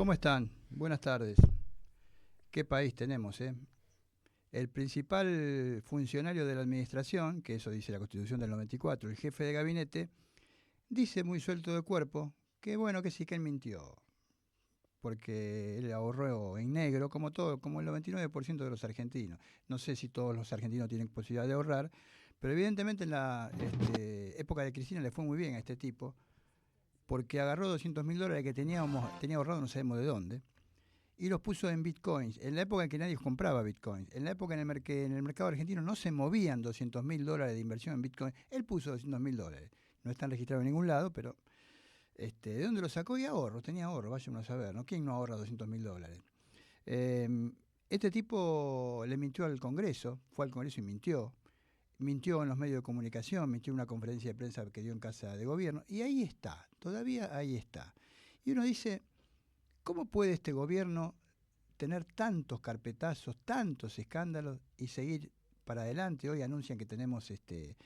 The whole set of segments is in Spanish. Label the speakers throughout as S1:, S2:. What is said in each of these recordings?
S1: ¿Cómo están? Buenas tardes. ¿Qué país tenemos, eh? El principal funcionario de la administración, que eso dice la Constitución del 94, el jefe de gabinete, dice muy suelto de cuerpo que bueno, que sí, que él mintió, porque él ahorró en negro, como todo, como el 99% de los argentinos. No sé si todos los argentinos tienen posibilidad de ahorrar, pero evidentemente en la época de Cristina le fue muy bien a este tipo, porque agarró $200.000 que tenía ahorrado no sabemos de dónde, y los puso en bitcoins, en la época en que nadie compraba bitcoins, en la época que en el mercado argentino no se movían $200.000 de inversión en bitcoin, él puso $200.000. No están registrados en ningún lado, pero ¿de dónde lo sacó? Y ahorro, tenía ahorro, vaya uno a saber, ¿no? ¿Quién no ahorra $200.000? Este tipo le mintió al Congreso, fue al Congreso y mintió en los medios de comunicación, mintió en una conferencia de prensa que dio en Casa de Gobierno, y ahí está, todavía ahí está. Y uno dice, ¿cómo puede este gobierno tener tantos carpetazos, tantos escándalos y seguir para adelante? Hoy anuncian que tenemos el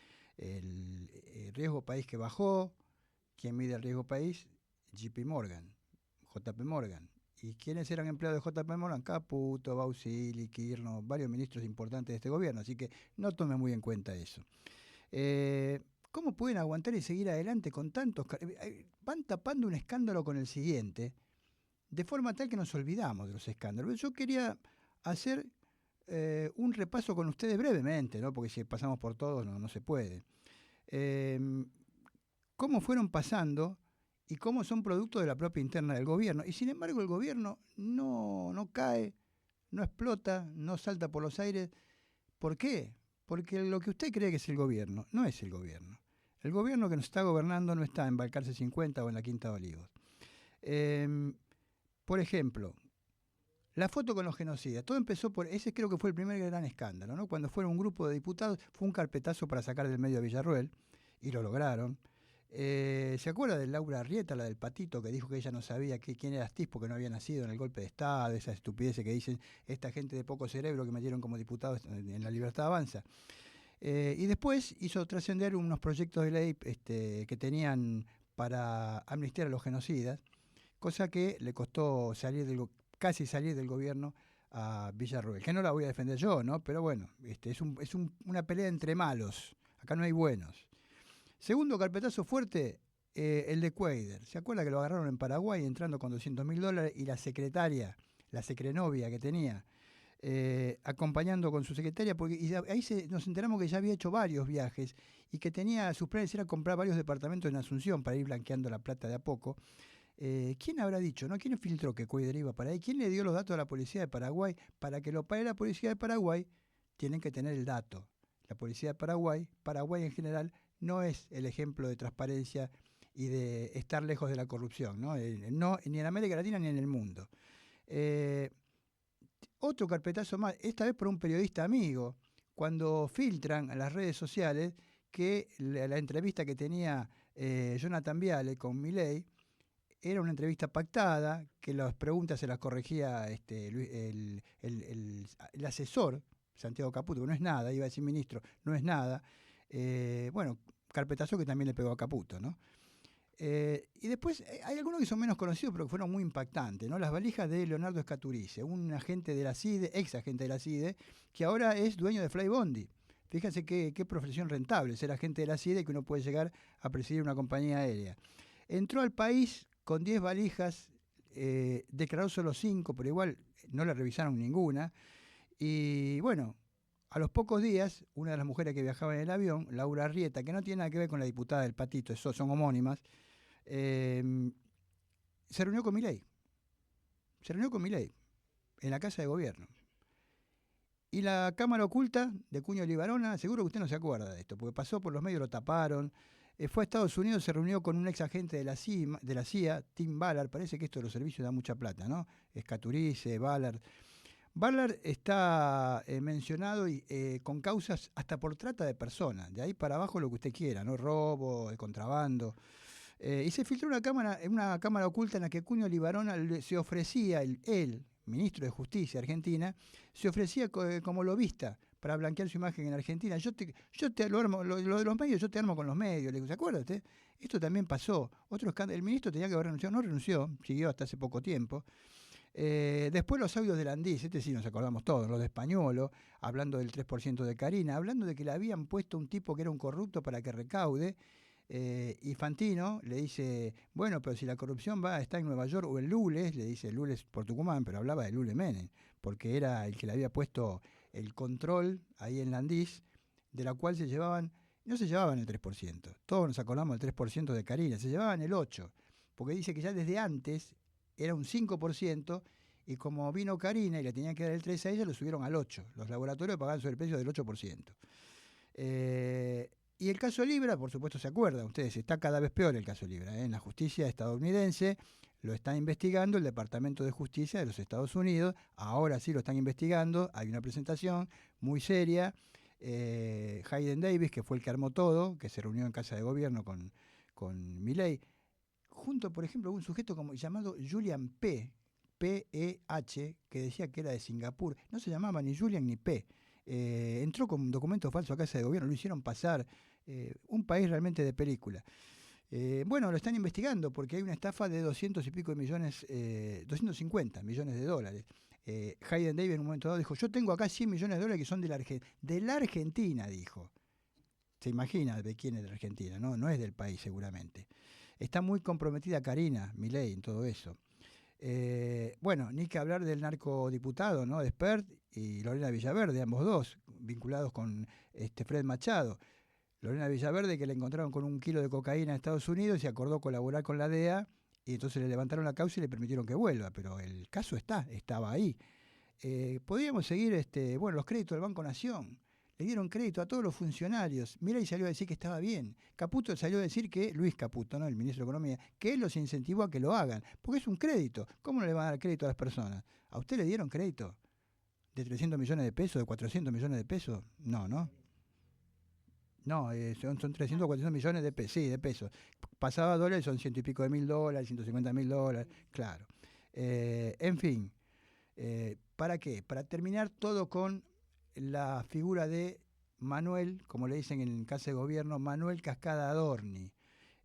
S1: riesgo país que bajó. ¿Quién mide el riesgo país? JP Morgan, JP Morgan. ¿Y quiénes eran empleados de JP Morgan? Caputo, Bausili, Kirchner, varios ministros importantes de este gobierno, así que no tome muy en cuenta eso. Eh, ¿Cómo pueden aguantar y seguir adelante con tantos? Van tapando un escándalo con el siguiente, de forma tal que nos olvidamos de los escándalos. Yo quería hacer un repaso con ustedes brevemente, ¿no? Porque si pasamos por todos no se puede. Eh, ¿Cómo fueron pasando y cómo son producto de la propia interna del gobierno? Y sin embargo el gobierno no cae, no explota, no salta por los aires. ¿Por qué? Porque lo que usted cree que es el gobierno no es el gobierno. El gobierno que nos está gobernando no está en Balcarce 50 o en la Quinta de Olivos. Por ejemplo, la foto con los genocidas. Todo empezó por, ese creo que fue el primer gran escándalo, ¿no? Cuando fueron un grupo de diputados, fue un carpetazo para sacar del medio a Villarroel, y lo lograron. ¿Se acuerda de Laura Arrieta, la del patito, que dijo que ella no sabía quién era Astiz porque no había nacido en el golpe de Estado, esa estupidez que dicen esta gente de poco cerebro que metieron como diputados en La Libertad Avanza? Y después hizo trascender unos proyectos de ley que tenían para amnistiar a los genocidas, cosa que le costó casi salir del gobierno a Villarroel, que no la voy a defender yo, ¿no? Pero bueno, una pelea entre malos, acá no hay buenos. Segundo carpetazo fuerte, el de Cuader. ¿Se acuerda que lo agarraron en Paraguay entrando con $200.000 y la secretaria, la secrenovia que tenía, acompañando con su secretaria? Porque ahí nos enteramos que ya había hecho varios viajes y que tenía sus planes era comprar varios departamentos en Asunción para ir blanqueando la plata de a poco. ¿Quién habrá dicho, no? ¿Quién filtró que Cuader iba para ahí? ¿Quién le dio los datos a la policía de Paraguay? Para que lo pague la policía de Paraguay, tienen que tener el dato. La policía de Paraguay, Paraguay en general, no es el ejemplo de transparencia y de estar lejos de la corrupción, ¿no? No ni en América Latina ni en el mundo. Otro carpetazo más, esta vez por un periodista amigo, cuando filtran a las redes sociales que la entrevista que tenía Jonathan Viale con Milei era una entrevista pactada, que las preguntas se las corregía el asesor, Santiago Caputo, que no es nada, iba a decir ministro, no es nada. Bueno, carpetazo que también le pegó a Caputo, ¿no? Y después hay algunos que son menos conocidos, pero que fueron muy impactantes, ¿no? Las valijas de Leonardo Scaturice, un agente de la CIDE, ex agente de la CIDE, que ahora es dueño de Flybondi. Fíjense qué profesión rentable, ser agente de la CIDE, que uno puede llegar a presidir una compañía aérea. Entró al país con 10 valijas, declaró solo 5, pero igual no le revisaron ninguna. Y bueno, a los pocos días, una de las mujeres que viajaba en el avión, Laura Arrieta, que no tiene nada que ver con la diputada del Patito, son homónimas, se reunió con Milei. Se reunió con Milei en la Casa de Gobierno. Y la cámara oculta de Cuño Libarona, seguro que usted no se acuerda de esto, porque pasó por los medios, lo taparon. Fue a Estados Unidos, se reunió con un ex agente de la CIA, Tim Ballard. Parece que esto de los servicios da mucha plata, ¿no? Scaturice, Ballard. Ballard está mencionado con causas hasta por trata de personas. De ahí para abajo lo que usted quiera, ¿no? Robo, contrabando. Y se filtró una cámara oculta en la que Cuño Libarona se ofrecía, él, ministro de Justicia Argentina, se ofrecía como lobista para blanquear su imagen en Argentina. Yo te lo armo, lo de los medios, yo te armo con los medios. Le digo, ¿se acuerda usted? Esto también pasó. Otro escándalo. El ministro tenía que haber renunciado, no renunció, siguió hasta hace poco tiempo. Después los audios de Landís, sí nos acordamos todos, los de Españolo, hablando del 3% de Carina, hablando de que le habían puesto un tipo que era un corrupto para que recaude, y Fantino le dice, bueno, pero si la corrupción está en Nueva York o en Lules, le dice Lules por Tucumán, pero hablaba de Lule Menem, porque era el que le había puesto el control ahí en Landís, de la cual no se llevaban el 3%, todos nos acordamos del 3% de Carina, se llevaban el 8%, porque dice que ya desde antes era un 5%, y como vino Carina y le tenían que dar el 3 a ella, lo subieron al 8%. Los laboratorios pagaban sobre el precio del 8%. Y el caso Libra, por supuesto, se acuerdan ustedes, está cada vez peor el caso Libra. En la justicia estadounidense lo está investigando el Departamento de Justicia de los Estados Unidos. Ahora sí lo están investigando. Hay una presentación muy seria. Hayden Davis, que fue el que armó todo, que se reunió en Casa de Gobierno con Milei, junto, por ejemplo, a un sujeto llamado Julian P.E.H., que decía que era de Singapur. No se llamaba ni Julian ni P. Entró con un documento falso a Casa de Gobierno, lo hicieron pasar. Un país realmente de película. Bueno, lo están investigando porque hay una estafa de 200 y pico de millones, 250 millones de dólares. Hayden Davis en un momento dado dijo, yo tengo acá 100 millones de dólares que son de la Argentina, dijo. Se imagina de quién es de la Argentina, ¿no? No es del país seguramente. Está muy comprometida Karina Milei en todo eso. Bueno, ni que hablar del narcodiputado, ¿no? Despert y Lorena Villaverde, ambos dos, vinculados con Fred Machado. Lorena Villaverde, que le encontraron con 1 kilo de cocaína en Estados Unidos y acordó colaborar con la DEA, y entonces le levantaron la causa y le permitieron que vuelva, pero el caso estaba ahí. Podríamos seguir, los créditos del Banco Nación. Le dieron crédito a todos los funcionarios. Milei salió a decir que estaba bien. Caputo salió a decir que, Luis Caputo, ¿no?, el ministro de Economía, que él los incentivó a que lo hagan, porque es un crédito. ¿Cómo no le van a dar crédito a las personas? ¿A usted le dieron crédito? ¿De 300 millones de pesos? ¿De 400 millones de pesos? No, ¿no? No, son 300 o 400 millones de pesos. Sí, de pesos. Pasaba a dólares, son 100 y pico de mil dólares, 150.000 dólares, claro. En fin, ¿para qué? Para terminar todo con la figura de Manuel, como le dicen en Casa de Gobierno, Manuel Cascada Adorni,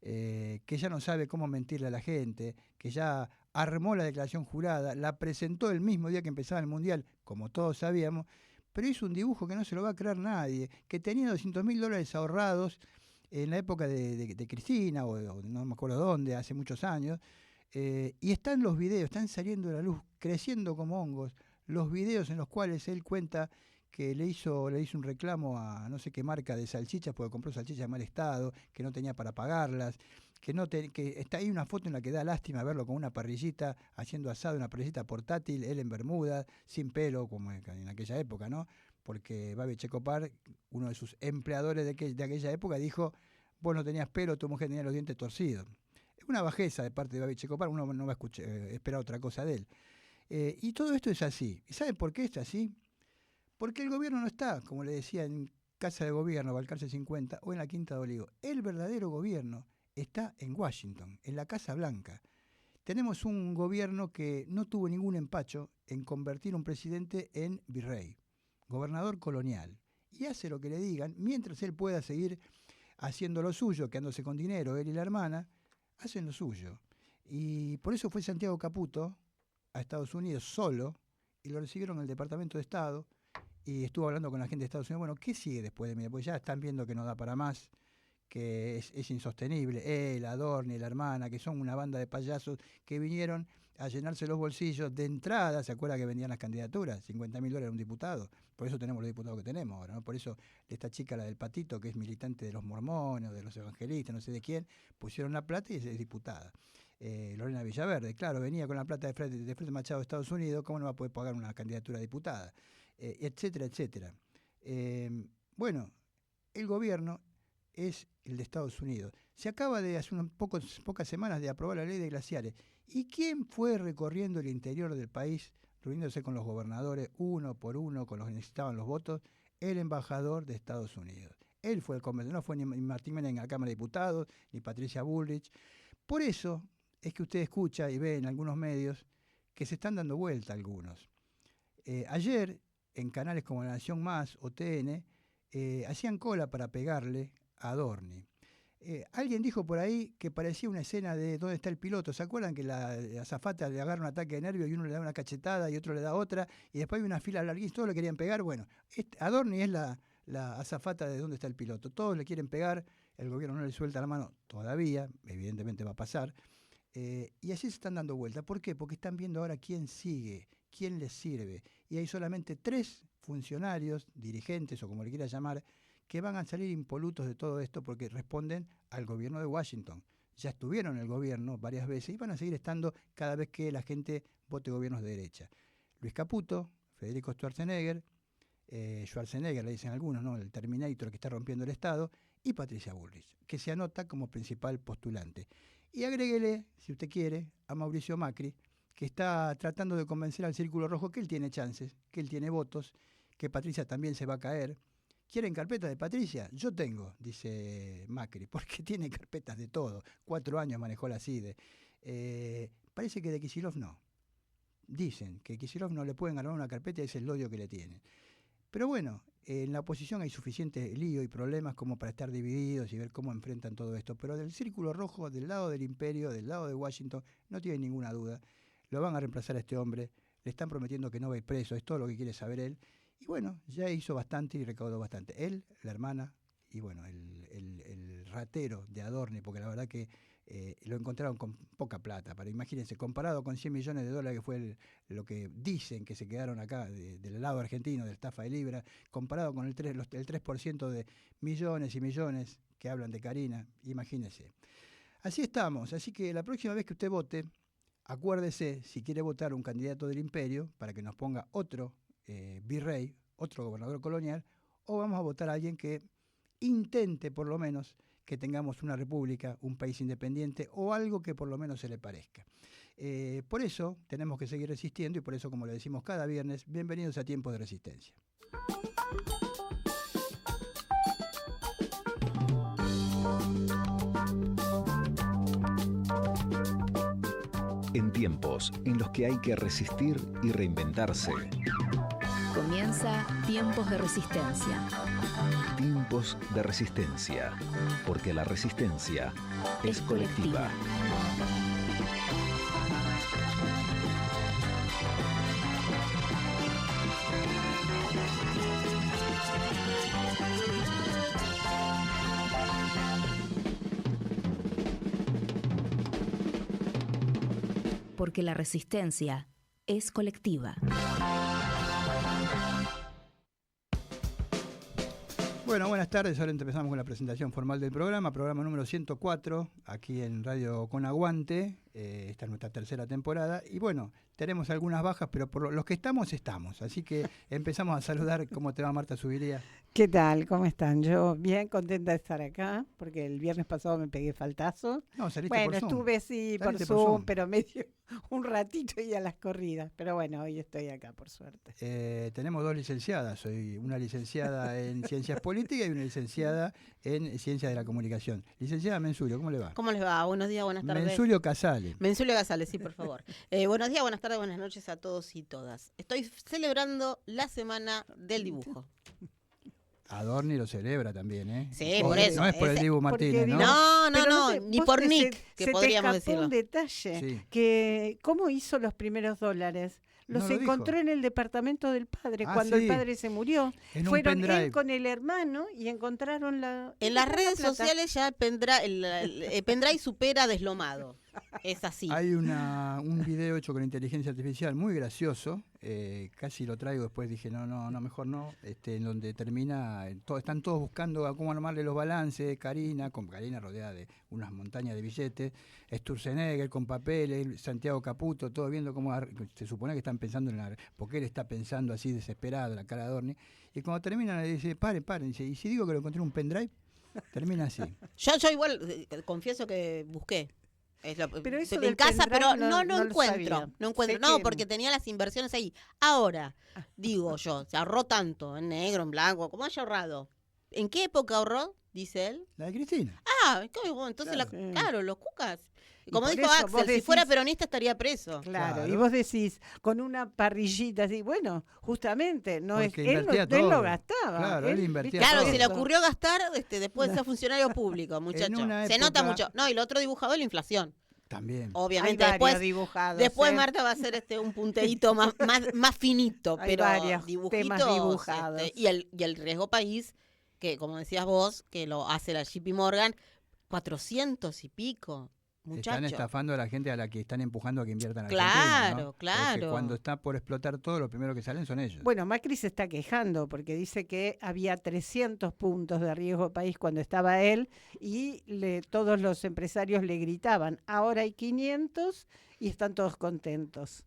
S1: que ya no sabe cómo mentirle a la gente, que ya armó la declaración jurada, la presentó el mismo día que empezaba el Mundial, como todos sabíamos, pero hizo un dibujo que no se lo va a creer nadie, que tenía 200.000 dólares ahorrados en la época de Cristina, o no me acuerdo dónde, hace muchos años, y están los videos, están saliendo a la luz, creciendo como hongos, los videos en los cuales él cuenta que le hizo un reclamo a no sé qué marca de salchichas, porque compró salchichas de mal estado, que no tenía para pagarlas, que está ahí una foto en la que da lástima verlo con una parrillita, haciendo asado, una parrillita portátil, él en bermuda, sin pelo, como en aquella época, ¿no? Porque Babi Checopar, uno de sus empleadores de aquella época, dijo, vos no tenías pelo, tu mujer tenía los dientes torcidos. Es una bajeza de parte de Babi Checopar, uno no va a esperar otra cosa de él. Y todo esto es así. ¿Y saben por qué es así? Porque el gobierno no está, como le decía, en Casa de Gobierno, Balcarce 50, o en la Quinta de Olivo. El verdadero gobierno está en Washington, en la Casa Blanca. Tenemos un gobierno que no tuvo ningún empacho en convertir a un presidente en virrey, gobernador colonial, y hace lo que le digan, mientras él pueda seguir haciendo lo suyo, quedándose con dinero, él y la hermana, hacen lo suyo. Y por eso fue Santiago Caputo a Estados Unidos solo, y lo recibieron en el Departamento de Estado, y estuvo hablando con la gente de Estados Unidos. Bueno, ¿qué sigue después de mí? Pues ya están viendo que no da para más, que es insostenible. Él, Adorni, la hermana, que son una banda de payasos que vinieron a llenarse los bolsillos de entrada. ¿Se acuerda que vendían las candidaturas? 50.000 dólares un diputado. Por eso tenemos los diputados que tenemos ahora, ¿no? Por eso esta chica, la del Patito, que es militante de los mormones, de los evangelistas, no sé de quién, pusieron la plata y es diputada. Lorena Villaverde, claro, venía con la plata de Fred Machado de Estados Unidos, ¿cómo no va a poder pagar una candidatura a diputada? Etcétera, etcétera. Bueno, el gobierno es el de Estados Unidos. Se acaba de, hace unas pocas semanas, de aprobar la ley de glaciares. ¿Y quién fue recorriendo el interior del país, reuniéndose con los gobernadores, uno por uno, con los que necesitaban los votos? El embajador de Estados Unidos. Él fue el convencedor, no fue ni Martín Menem en la Cámara de Diputados, ni Patricia Bullrich. Por eso es que usted escucha y ve en algunos medios que se están dando vuelta algunos. Ayer en canales como La Nación Más o TN, hacían cola para pegarle a Adorni. Alguien dijo por ahí que parecía una escena de ¿Dónde está el piloto? ¿Se acuerdan que la azafata le agarra un ataque de nervios y uno le da una cachetada y otro le da otra? Y después hay una fila larguísima, todos le querían pegar. Bueno, Adorni es la azafata de ¿Dónde está el piloto? Todos le quieren pegar, el gobierno no le suelta la mano todavía, evidentemente va a pasar. Y así se están dando vueltas. ¿Por qué? Porque están viendo ahora quién sigue, quién les sirve. Y hay solamente 3 funcionarios, dirigentes o como le quiera llamar, que van a salir impolutos de todo esto porque responden al gobierno de Washington. Ya estuvieron en el gobierno varias veces y van a seguir estando cada vez que la gente vote gobiernos de derecha. Luis Caputo, Federico Schwarzenegger le dicen algunos, ¿no? El Terminator que está rompiendo el Estado, y Patricia Bullrich, que se anota como principal postulante. Y agréguele, si usted quiere, a Mauricio Macri, que está tratando de convencer al Círculo Rojo que él tiene chances, que él tiene votos, que Patricia también se va a caer. ¿Quieren carpeta de Patricia? Yo tengo, dice Macri, porque tiene carpetas de todo. 4 años manejó la CIDE. Parece que de Kicillof no. Dicen que Kicillof no le pueden armar una carpeta y es el odio que le tienen. Pero bueno, en la oposición hay suficiente lío y problemas como para estar divididos y ver cómo enfrentan todo esto. Pero del Círculo Rojo, del lado del imperio, del lado de Washington, no tienen ninguna duda. Lo van a reemplazar a este hombre. Le están prometiendo que no va a ir preso. Es todo lo que quiere saber él. Y bueno, ya hizo bastante y recaudó bastante. Él, la hermana y bueno, el ratero de Adorni, porque la verdad que lo encontraron con poca plata. Pero imagínense, comparado con $100 millones que fue lo que dicen que se quedaron acá del lado argentino, de la estafa de Libra, comparado con el 3% de millones y millones que hablan de Karina, imagínense. Así estamos, así que la próxima vez que usted vote, acuérdese si quiere votar un candidato del imperio para que nos ponga otro virrey, otro gobernador colonial, o vamos a votar a alguien que intente por lo menos que tengamos una república, un país independiente o algo que por lo menos se le parezca. Por eso tenemos que seguir resistiendo y por eso, como le decimos cada viernes, bienvenidos a Tiempos de Resistencia.
S2: En tiempos en los que hay que resistir y reinventarse.
S3: Comienza Tiempos de Resistencia.
S2: Tiempos de Resistencia, porque la resistencia es colectiva.
S3: Porque la resistencia es colectiva.
S1: Bueno, buenas tardes. Ahora empezamos con la presentación formal del programa número 104, aquí en Radio Con Aguante. Esta es nuestra tercera temporada. Y bueno, tenemos algunas bajas, pero por los que estamos. Así que empezamos a saludar. ¿Cómo te va, Marta Subiría?
S4: ¿Qué tal? ¿Cómo están? Yo bien contenta de estar acá, porque el viernes pasado me pegué faltazo.
S1: No, saliste
S4: bueno,
S1: por Zoom.
S4: Estuve sí por Zoom, pero medio un ratito y a las corridas. Pero bueno, hoy estoy acá, por suerte.
S1: Tenemos 2 licenciadas. Soy una licenciada en Ciencias Políticas y una licenciada en Ciencias de la Comunicación. Licenciada Mensurio, ¿cómo le va?
S5: ¿Cómo les va? Buenos días, buenas tardes.
S1: Mensurio Casale.
S5: Mensurio Casale, sí, por favor. Buenos días, buenas tardes, buenas noches a todos y todas. Estoy celebrando la Semana del Dibujo.
S1: Adorni lo celebra también, ¿eh?
S5: Sí, por eso.
S1: No es por el Dibu Martínez, ¿no?
S5: No, ni por Nick, que podríamos decirlo.
S4: un detalle,
S1: Sí.
S4: que ¿cómo hizo los primeros dólares? Los
S1: No lo
S4: encontró
S1: dijo.
S4: en el departamento del padre,
S1: Ah,
S4: cuando
S1: sí.
S4: el padre se murió.
S1: En un
S4: Fueron
S1: pendrive.
S4: él con el hermano y encontraron la...
S5: En las redes
S4: plata.
S5: sociales ya el pendrive supera deslomado. Es así.
S1: Hay un video hecho con inteligencia artificial muy gracioso, casi lo traigo después, dije no, mejor no, en donde termina, están todos buscando a cómo armarle los balances, Karina rodeada de unas montañas de billetes, Sturzenegger con papeles, Santiago Caputo, todos viendo cómo, se supone que están pensando porque él está pensando así desesperado, la cara de Adorni, y cuando terminan le dice, paren, dice, ¿y si digo que lo encontré en un pendrive? Termina así.
S5: Yo igual, confieso que busqué.
S4: Pero eso
S5: en
S4: del
S5: casa,
S4: pendrive
S5: pero
S4: no
S5: no
S4: lo
S5: encuentro.
S4: sabía.
S5: No encuentro.
S4: Sé
S5: No,
S4: que-
S5: porque tenía las inversiones ahí. Ahora, digo yo, se ahorró tanto, en negro, en blanco, ¿cómo haya ahorrado? ¿En qué época ahorró? Dice él.
S1: La de Cristina.
S5: Entonces,
S1: Claro.
S5: claro, los cucas. Como
S4: por
S5: dijo
S4: eso vos
S5: Axel, si
S4: decís-
S5: fuera peronista estaría preso.
S4: Claro, y
S1: Claro.
S4: vos decís, con una parrillita así, bueno, justamente, no es,
S1: Porque
S4: él
S1: invertía
S4: no
S1: todo.
S4: gastaba.
S1: Claro, él invertía
S5: Claro,
S1: todo.
S5: se le ocurrió gastar después de ser funcionario público, muchacho.
S1: una
S5: Se nota
S1: época-
S5: mucho. No, y lo otro dibujado es la inflación.
S1: También.
S5: Obviamente,
S4: Hay varios
S5: después,
S4: dibujados.
S5: después
S4: ¿eh?
S5: Marta va a hacer un punteíto más finito,
S4: Hay
S5: pero
S4: varios
S5: dibujitos.
S4: temas dibujados.
S5: Y el riesgo país, que como decías vos, que lo hace la JP Morgan, 400 y pico,
S1: Están
S5: muchacho.
S1: estafando a la gente a la que están empujando a que inviertan en
S5: Claro,
S1: Argentina, ¿no?
S5: claro.
S1: Porque cuando está por explotar todo, los primeros que salen son ellos.
S4: Bueno, Macri se está quejando porque dice que había 300 puntos de riesgo país cuando estaba él y todos los empresarios le gritaban, ahora hay 500 y están todos contentos.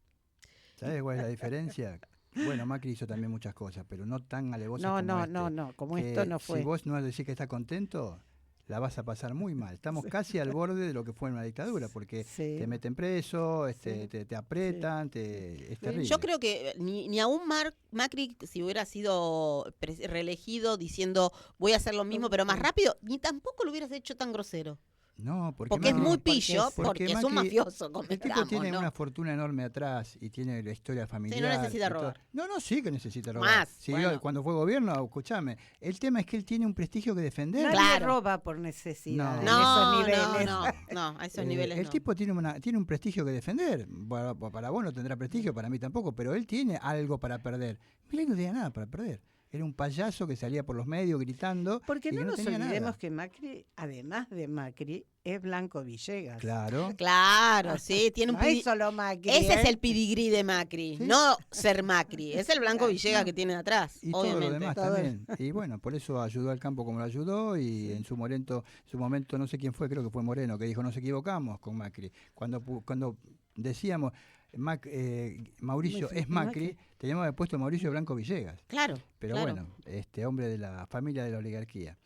S1: ¿Sabes cuál es la diferencia? Bueno, Macri hizo también muchas cosas, pero no tan alevosas
S4: No,
S1: como
S4: no,
S1: este.
S4: no, como
S1: Que
S4: esto no fue.
S1: Si vos no decís que está contento, la vas a pasar muy mal. Estamos casi al borde de lo que fue una dictadura, porque
S4: Sí.
S1: te meten preso,
S4: Sí.
S1: te apretan, es terrible.
S5: Yo creo que ni aún Macri, si hubiera sido reelegido diciendo voy a hacer lo mismo pero más rápido, ni tampoco lo hubieras hecho tan grosero.
S1: No,
S5: Porque es
S1: Macri-
S5: muy pillo, porque es un
S1: Macri-
S5: mafioso,
S1: El tipo
S5: convengamos,
S1: tiene
S5: ¿no?
S1: una fortuna enorme atrás y tiene la historia familiar.
S5: necesita
S1: y todo.
S5: robar.
S1: No, sí que necesita robar.
S5: Más,
S1: Sí,
S5: bueno.
S1: cuando fue gobierno, escúchame. El tema es que él tiene un prestigio que defender.
S4: Nadie
S5: Claro.
S4: roba por necesidad en
S5: No,
S4: esos niveles.
S5: no, a esos
S1: Eh,
S5: niveles
S1: el
S5: no.
S1: tipo tiene un prestigio que defender. Para vos no tendrá prestigio, para mí tampoco, pero él tiene algo para perder. Milei no tenía nada para perder. Era un payaso que salía por los medios gritando.
S4: Porque
S1: y
S4: no
S1: que
S4: nos
S1: tenía
S4: olvidemos
S1: nada.
S4: que Macri, además de Macri, es Blanco Villegas.
S1: Claro.
S5: Claro, sí, tiene un
S4: No es solo Macri.
S5: Ese es
S4: ¿eh?
S5: el pedigrí de Macri,
S1: Sí.
S5: no ser Macri. Es el Blanco Villegas que tiene atrás,
S1: Y todo
S5: obviamente.
S1: lo demás
S4: Todo.
S1: también. Y bueno, por eso ayudó al campo como lo ayudó y en su momento, no sé quién fue, creo que fue Moreno, que dijo nos equivocamos con Macri. Cuando decíamos Mauricio es Macri, teníamos que haber puesto Mauricio Blanco Villegas.
S5: Claro.
S1: Pero
S5: claro.
S1: bueno, hombre de la familia de la oligarquía.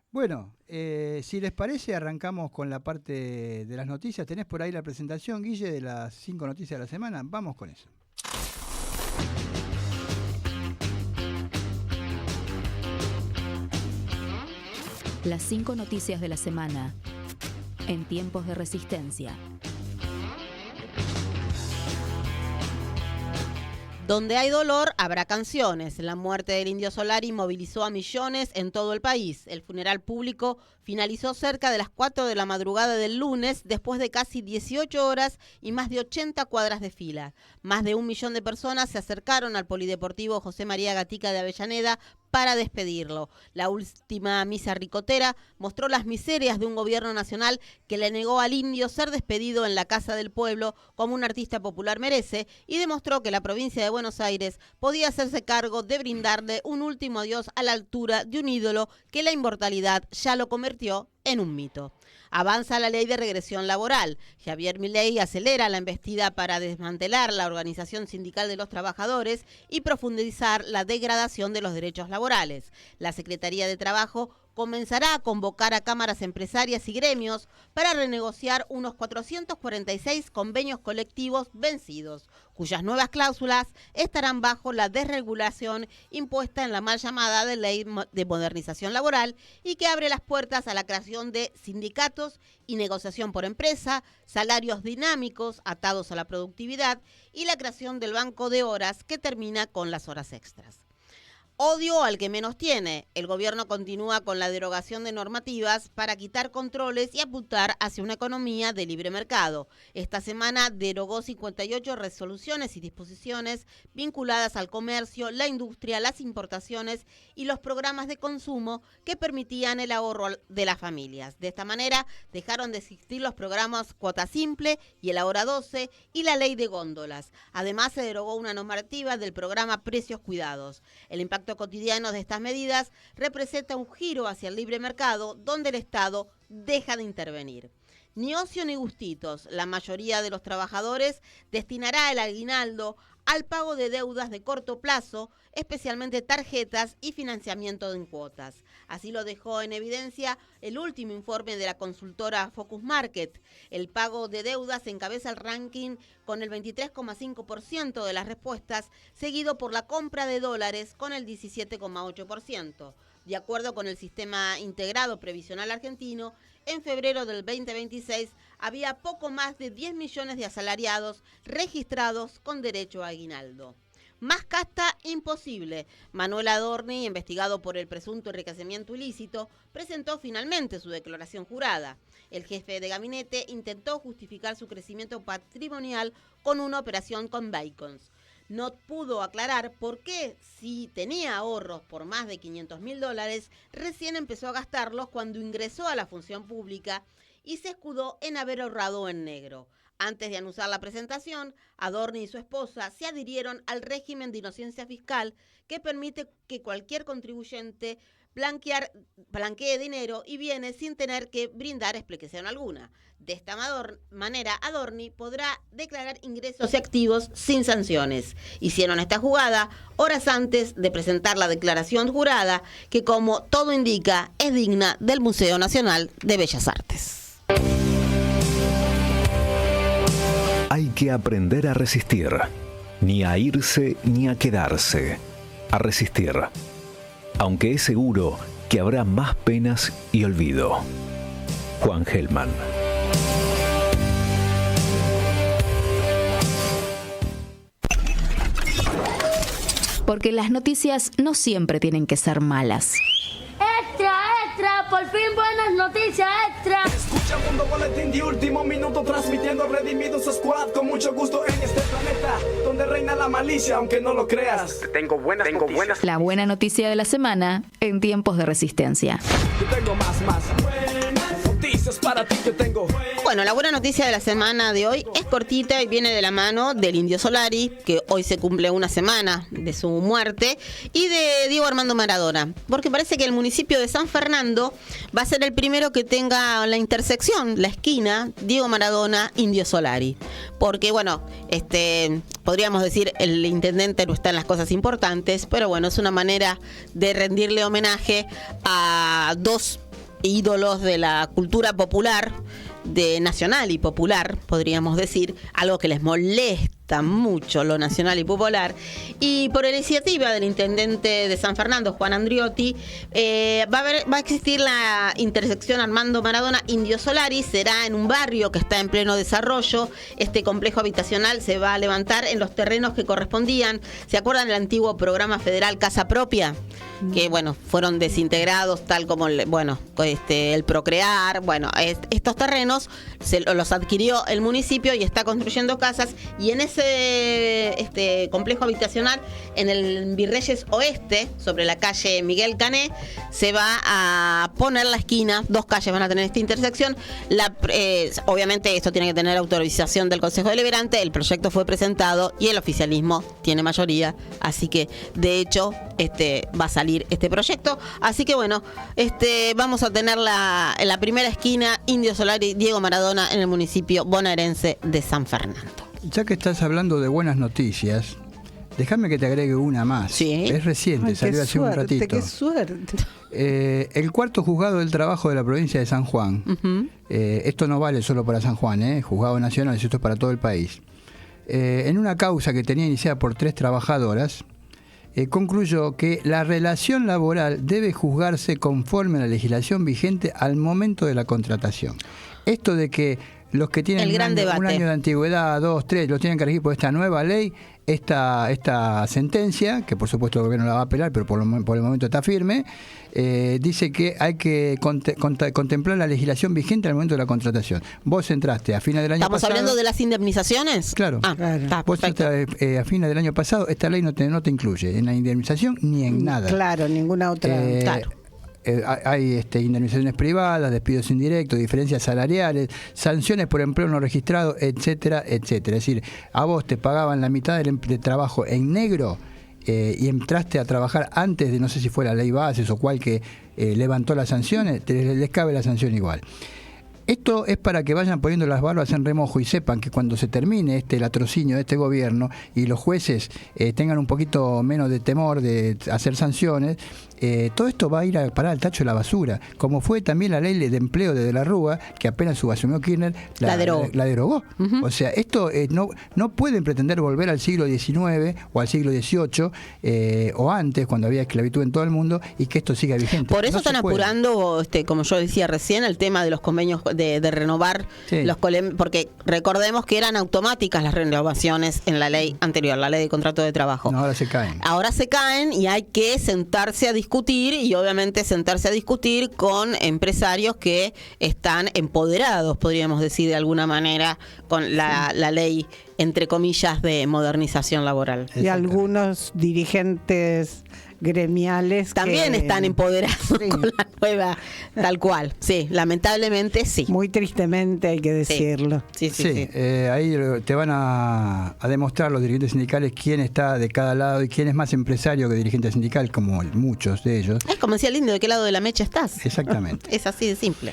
S1: Bueno, si les parece, arrancamos con la parte de las noticias. ¿Tenés por ahí la presentación, Guille, de las 5 noticias de la semana? Vamos con eso.
S3: Las 5 noticias de la semana en tiempos de resistencia.
S5: Donde hay dolor, habrá canciones. La muerte del Indio Solari movilizó a millones en todo el país. El funeral público finalizó cerca de las 4 de la madrugada del lunes, después de casi 18 horas y más de 80 cuadras de fila. Más de 1 millón de personas se acercaron al Polideportivo José María Gatica de Avellaneda para despedirlo. La última misa ricotera mostró las miserias de un gobierno nacional que le negó al indio ser despedido en la Casa del Pueblo como un artista popular merece y demostró que la provincia de Buenos Aires podía hacerse cargo de brindarle un último adiós a la altura de un ídolo que la inmortalidad ya lo convirtió en un mito. Avanza la ley de regresión laboral. Javier Milei acelera la embestida para desmantelar la organización sindical de los trabajadores y profundizar la degradación de los derechos laborales. La Secretaría de Trabajo comenzará a convocar a cámaras empresarias y gremios para renegociar unos 446 convenios colectivos vencidos, cuyas nuevas cláusulas estarán bajo la desregulación impuesta en la mal llamada de Ley de Modernización Laboral y que abre las puertas a la creación de sindicatos y negociación por empresa, salarios dinámicos atados a la productividad y la creación del banco de horas que termina con las horas extras. Odio al que menos tiene. El gobierno continúa con la derogación de normativas para quitar controles y apuntar hacia una economía de libre mercado. Esta semana derogó 58 resoluciones y disposiciones vinculadas al comercio, la industria, las importaciones y los programas de consumo que permitían el ahorro de las familias. De esta manera dejaron de existir los programas Cuota Simple y el Ahora 12 y la Ley de Góndolas. Además se derogó una normativa del programa Precios Cuidados. El impacto cotidiano de estas medidas representa un giro hacia el libre mercado donde el Estado deja de intervenir. Ni ocio ni gustitos, la mayoría de los trabajadores destinará el aguinaldo al pago de deudas de corto plazo, especialmente tarjetas y financiamiento en cuotas. Así lo dejó en evidencia el último informe de la consultora Focus Market. El pago de deudas encabeza el ranking con el 23,5% de las respuestas, seguido por la compra de dólares con el 17,8%. De acuerdo con el Sistema Integrado Previsional Argentino, en febrero del 2026 había poco más de 10 millones de asalariados registrados con derecho a aguinaldo. Más casta imposible. Manuel Adorni, investigado por el presunto enriquecimiento ilícito, presentó finalmente su declaración jurada. El jefe de gabinete intentó justificar su crecimiento patrimonial con una operación con Bacons. No pudo aclarar por qué, si tenía ahorros por más de $500.000, recién empezó a gastarlos cuando ingresó a la función pública y se escudó en haber ahorrado en negro. Antes de anunciar la presentación, Adorni y su esposa se adhirieron al régimen de inocencia fiscal que permite que cualquier contribuyente blanquee dinero y bienes sin tener que brindar explicación alguna. De esta manera, Adorni podrá declarar ingresos y activos sin sanciones. Hicieron esta jugada horas antes de presentar la declaración jurada, que como todo indica, es digna del Museo Nacional de Bellas Artes.
S2: Hay que aprender a resistir, ni a irse ni a quedarse, a resistir, aunque es seguro que habrá más penas y olvido. Juan Gelman.
S3: Porque las noticias no siempre tienen que ser malas.
S6: ¡Extra, extra! ¡Por fin buenas noticias, extra!
S7: Escucha Mundo Boletín de último minuto, transmitiendo Redimidos Squad con mucho gusto en este planeta donde reina la malicia, aunque no lo creas. Tengo buenas noticias.
S3: La buena noticia de la semana en tiempos de resistencia.
S7: Yo tengo más buenas noticias para ti, yo tengo.
S5: Bueno, la buena noticia de la semana de hoy es cortita y viene de la mano del Indio Solari, que hoy se cumple una semana de su muerte, y de Diego Armando Maradona, porque parece que el municipio de San Fernando va a ser el primero que tenga la intersección, la esquina, Diego Maradona, Indio Solari. Porque, bueno, podríamos decir, el intendente no está en las cosas importantes, pero bueno, es una manera de rendirle homenaje a dos ídolos de la cultura popular, de nacional y popular, podríamos decir, algo que les molesta mucho lo nacional y popular, y por iniciativa del intendente de San Fernando, Juan Andriotti, va a existir la intersección Armando Maradona Indio Solari. Será en un barrio que está en pleno desarrollo. Este complejo habitacional se va a levantar en los terrenos que correspondían. ¿Se acuerdan del antiguo programa federal Casa Propia? Que bueno, fueron desintegrados, tal como el Procrear. Bueno, estos terrenos los adquirió el municipio y está construyendo casas, y en ese complejo habitacional, en el Virreyes Oeste, sobre la calle Miguel Cané, se va a poner la esquina. Dos calles van a tener esta intersección. Obviamente esto tiene que tener autorización del Consejo Deliberante. El proyecto fue presentado y el oficialismo tiene mayoría, así que de hecho va a salir este proyecto. Así que bueno, vamos a tener en la primera esquina Indio Solari, Diego Maradona, en el municipio bonaerense de San Fernando.
S1: Ya que estás hablando de buenas noticias, déjame que te agregue una más.
S5: Sí.
S1: Es reciente, salió hace un ratito.
S4: ¡Qué suerte!
S1: El cuarto juzgado del trabajo de la provincia de San Juan.
S5: Uh-huh.
S1: Esto no vale solo para San Juan, juzgado nacional, esto es para todo el país. En una causa que tenía iniciada por 3 trabajadoras, concluyó que la relación laboral debe juzgarse conforme a la legislación vigente al momento de la contratación. Esto de que los que tienen un año de antigüedad, 2, 3, los tienen que regir por esta nueva ley, esta sentencia, que por supuesto el gobierno la va a apelar, pero por el momento está firme, dice que hay que contemplar la legislación vigente al momento de la contratación. Vos entraste a fines del año pasado...
S5: ¿Estamos hablando de las indemnizaciones?
S1: Claro.
S5: Está
S1: vos entraste a fines del año pasado, esta ley no te incluye en la indemnización ni en nada.
S4: Claro, ninguna otra.
S1: Claro. Hay indemnizaciones privadas, despidos indirectos, diferencias salariales, sanciones por empleo no registrado, etcétera, etcétera. Es decir, a vos te pagaban la mitad de trabajo en negro y entraste a trabajar antes de, no sé si fue la ley Bases o cual que levantó las sanciones, les cabe la sanción igual. Esto es para que vayan poniendo las barbas en remojo y sepan que cuando se termine el latrocinio de este gobierno y los jueces tengan un poquito menos de temor de hacer sanciones, todo esto va a ir a parar al tacho de la basura, como fue también la ley de empleo de la Rúa, que apenas asumió Kirchner, la derogó. O sea, esto no pueden pretender volver al siglo XIX o al siglo XVIII o antes, cuando había esclavitud en todo el mundo, y que esto siga vigente.
S5: Por eso están apurando, como yo decía recién, el tema de los convenios de renovar los porque recordemos que eran automáticas las renovaciones en la ley anterior, la ley de contrato de trabajo.
S1: No, ahora se caen.
S5: Ahora se caen y hay que sentarse a discutir, y obviamente sentarse a discutir con empresarios que están empoderados, podríamos decir de alguna manera, con la ley, entre comillas, de modernización laboral.
S4: Y algunos dirigentes gremiales
S5: también están empoderados con la nueva, tal cual. Sí, lamentablemente sí.
S4: Muy tristemente hay que decirlo.
S5: Sí.
S1: Ahí te van a demostrar los dirigentes sindicales quién está de cada lado y quién es más empresario que dirigente sindical, como muchos de ellos.
S5: Es como decía el indio, ¿de qué lado de la mecha estás?
S1: Exactamente.
S5: Es así de simple.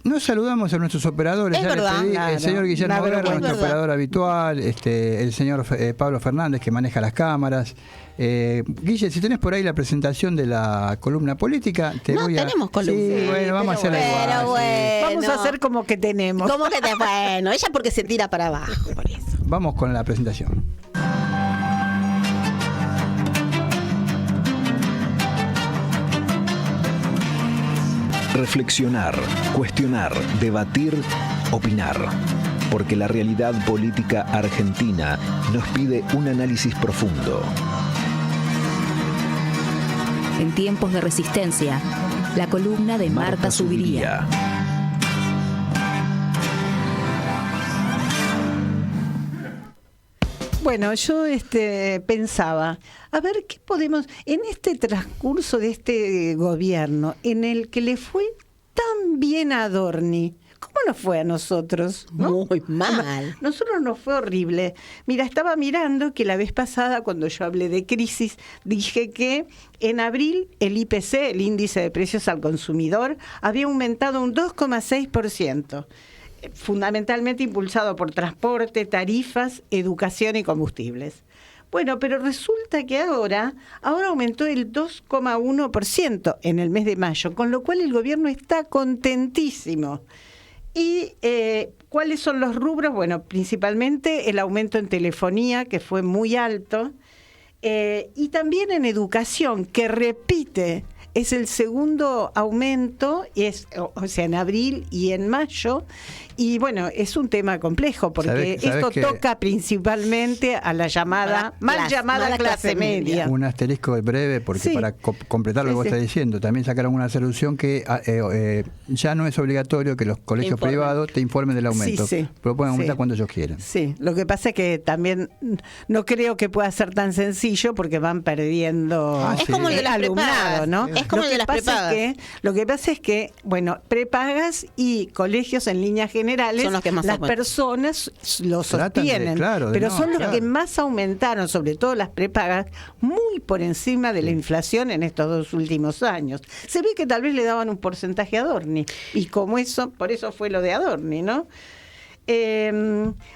S1: Nos saludamos a nuestros operadores.
S5: Es verdad,
S1: el señor Guillermo Guerra, nuestro operador habitual, el señor Pablo Fernández, que maneja las cámaras. Guille, si tenés por ahí la presentación de la columna política,
S5: tenemos columna.
S1: Sí, bueno, vamos a hacerla igual.
S5: Bueno.
S4: Vamos a hacer como que tenemos.
S5: Bueno, ella porque se tira para abajo, por eso.
S1: Vamos con la presentación.
S2: Reflexionar, cuestionar, debatir, opinar. Porque la realidad política argentina nos pide un análisis profundo.
S3: En tiempos de resistencia, la columna de Marta Zuviría.
S4: Bueno, yo pensaba, a ver qué podemos, en este transcurso de este gobierno, en el que le fue tan bien a Adorni, ¿cómo nos fue a nosotros? ¿No?
S5: Muy mal.
S4: Nosotros nos fue horrible. Mira, estaba mirando que la vez pasada, cuando yo hablé de crisis, dije que en abril el IPC, el índice de precios al consumidor, había aumentado un 2,6%. Fundamentalmente impulsado por transporte, tarifas, educación y combustibles. Bueno, pero resulta que ahora aumentó el 2,1% en el mes de mayo, con lo cual el gobierno está contentísimo. ¿Y cuáles son los rubros? Bueno, principalmente el aumento en telefonía, que fue muy alto, y también en educación, que repite. Es el segundo aumento, o sea, en abril y en mayo. Y bueno, es un tema complejo porque esto toca principalmente a la mal llamada clase media.
S1: Un asterisco breve, porque para completar lo que vos estás diciendo, también sacaron una resolución que ya no es obligatorio que los colegios privados te informen del aumento. Pero pueden aumentar cuando ellos quieran. Sí,
S4: lo que pasa es que también no creo que pueda ser tan sencillo porque van perdiendo
S5: es como el de las
S4: alumnado, ¿no?
S5: Es como el de las prepagas.
S4: Lo que pasa es que, bueno, prepagas y colegios en líneas generales,
S5: son los que más
S4: las personas lo sostienen, pero son los que más aumentaron, sobre todo las prepagas, muy por encima de la inflación en estos 2 últimos años. Se ve que tal vez le daban un porcentaje a Adorni, y por eso fue lo de Adorni, ¿no?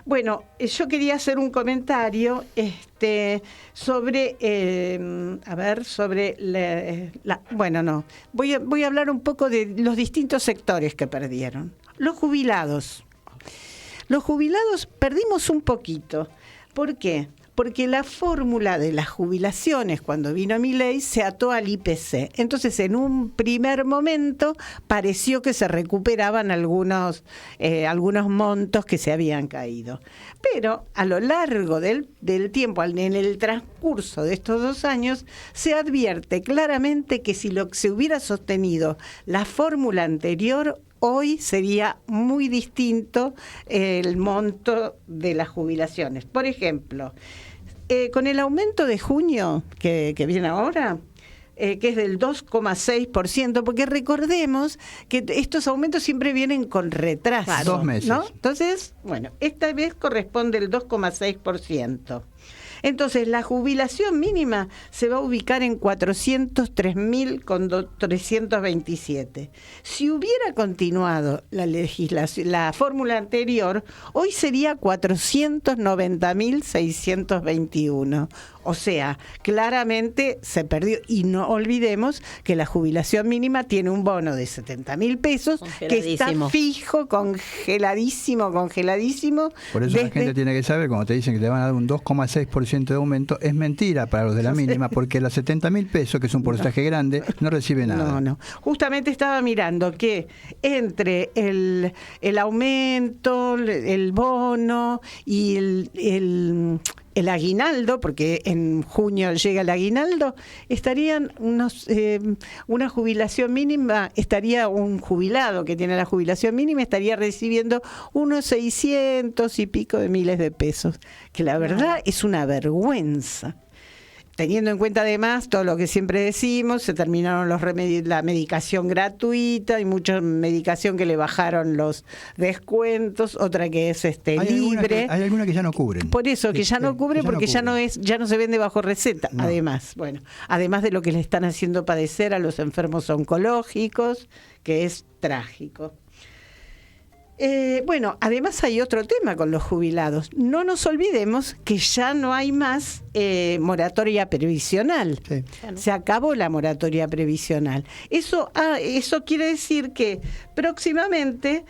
S4: Bueno, yo quería hacer un comentario sobre, voy a hablar un poco de los distintos sectores que perdieron. Los jubilados. Los jubilados perdimos un poquito. ¿Por qué? Porque la fórmula de las jubilaciones, cuando vino Milei, se ató al IPC. Entonces, en un primer momento, pareció que se recuperaban algunos montos que se habían caído. Pero a lo largo del tiempo, en el transcurso de estos 2 años, se advierte claramente que si se hubiera sostenido la fórmula anterior, hoy sería muy distinto el monto de las jubilaciones. Por ejemplo, con el aumento de junio que viene ahora, que es del 2,6%, porque recordemos que estos aumentos siempre vienen con retraso.
S1: 2 meses.
S4: ¿No? Entonces, bueno, esta vez corresponde el 2,6%. Entonces, la jubilación mínima se va a ubicar en 403.327. Si hubiera continuado la fórmula anterior, hoy sería 490.621. O sea, claramente se perdió. Y no olvidemos que la jubilación mínima tiene un bono de 70.000 pesos que está fijo, congeladísimo.
S1: Por eso la gente tiene que saber, cuando te dicen que te van a dar un 2,6% de aumento, es mentira para los de la mínima, porque los 70.000 pesos, que es un porcentaje grande, no recibe nada.
S4: No. Justamente estaba mirando que entre el aumento, el bono y el aguinaldo, porque en junio llega el aguinaldo, estarían una jubilación mínima, estaría un jubilado que tiene la jubilación mínima, estaría recibiendo unos 600 y pico de miles de pesos, que la verdad es una vergüenza. Teniendo en cuenta además todo lo que siempre decimos, se terminaron los remedios, la medicación gratuita, y mucha medicación que le bajaron los descuentos, otra que es libre.
S1: Hay algunas que ya no cubren.
S4: Por eso, que ya no cubre, porque ya no se vende bajo receta. No. Además de lo que le están haciendo padecer a los enfermos oncológicos, que es trágico. Además hay otro tema con los jubilados. No nos olvidemos que ya no hay más moratoria previsional. Sí. Se acabó la moratoria previsional. Eso quiere decir que próximamente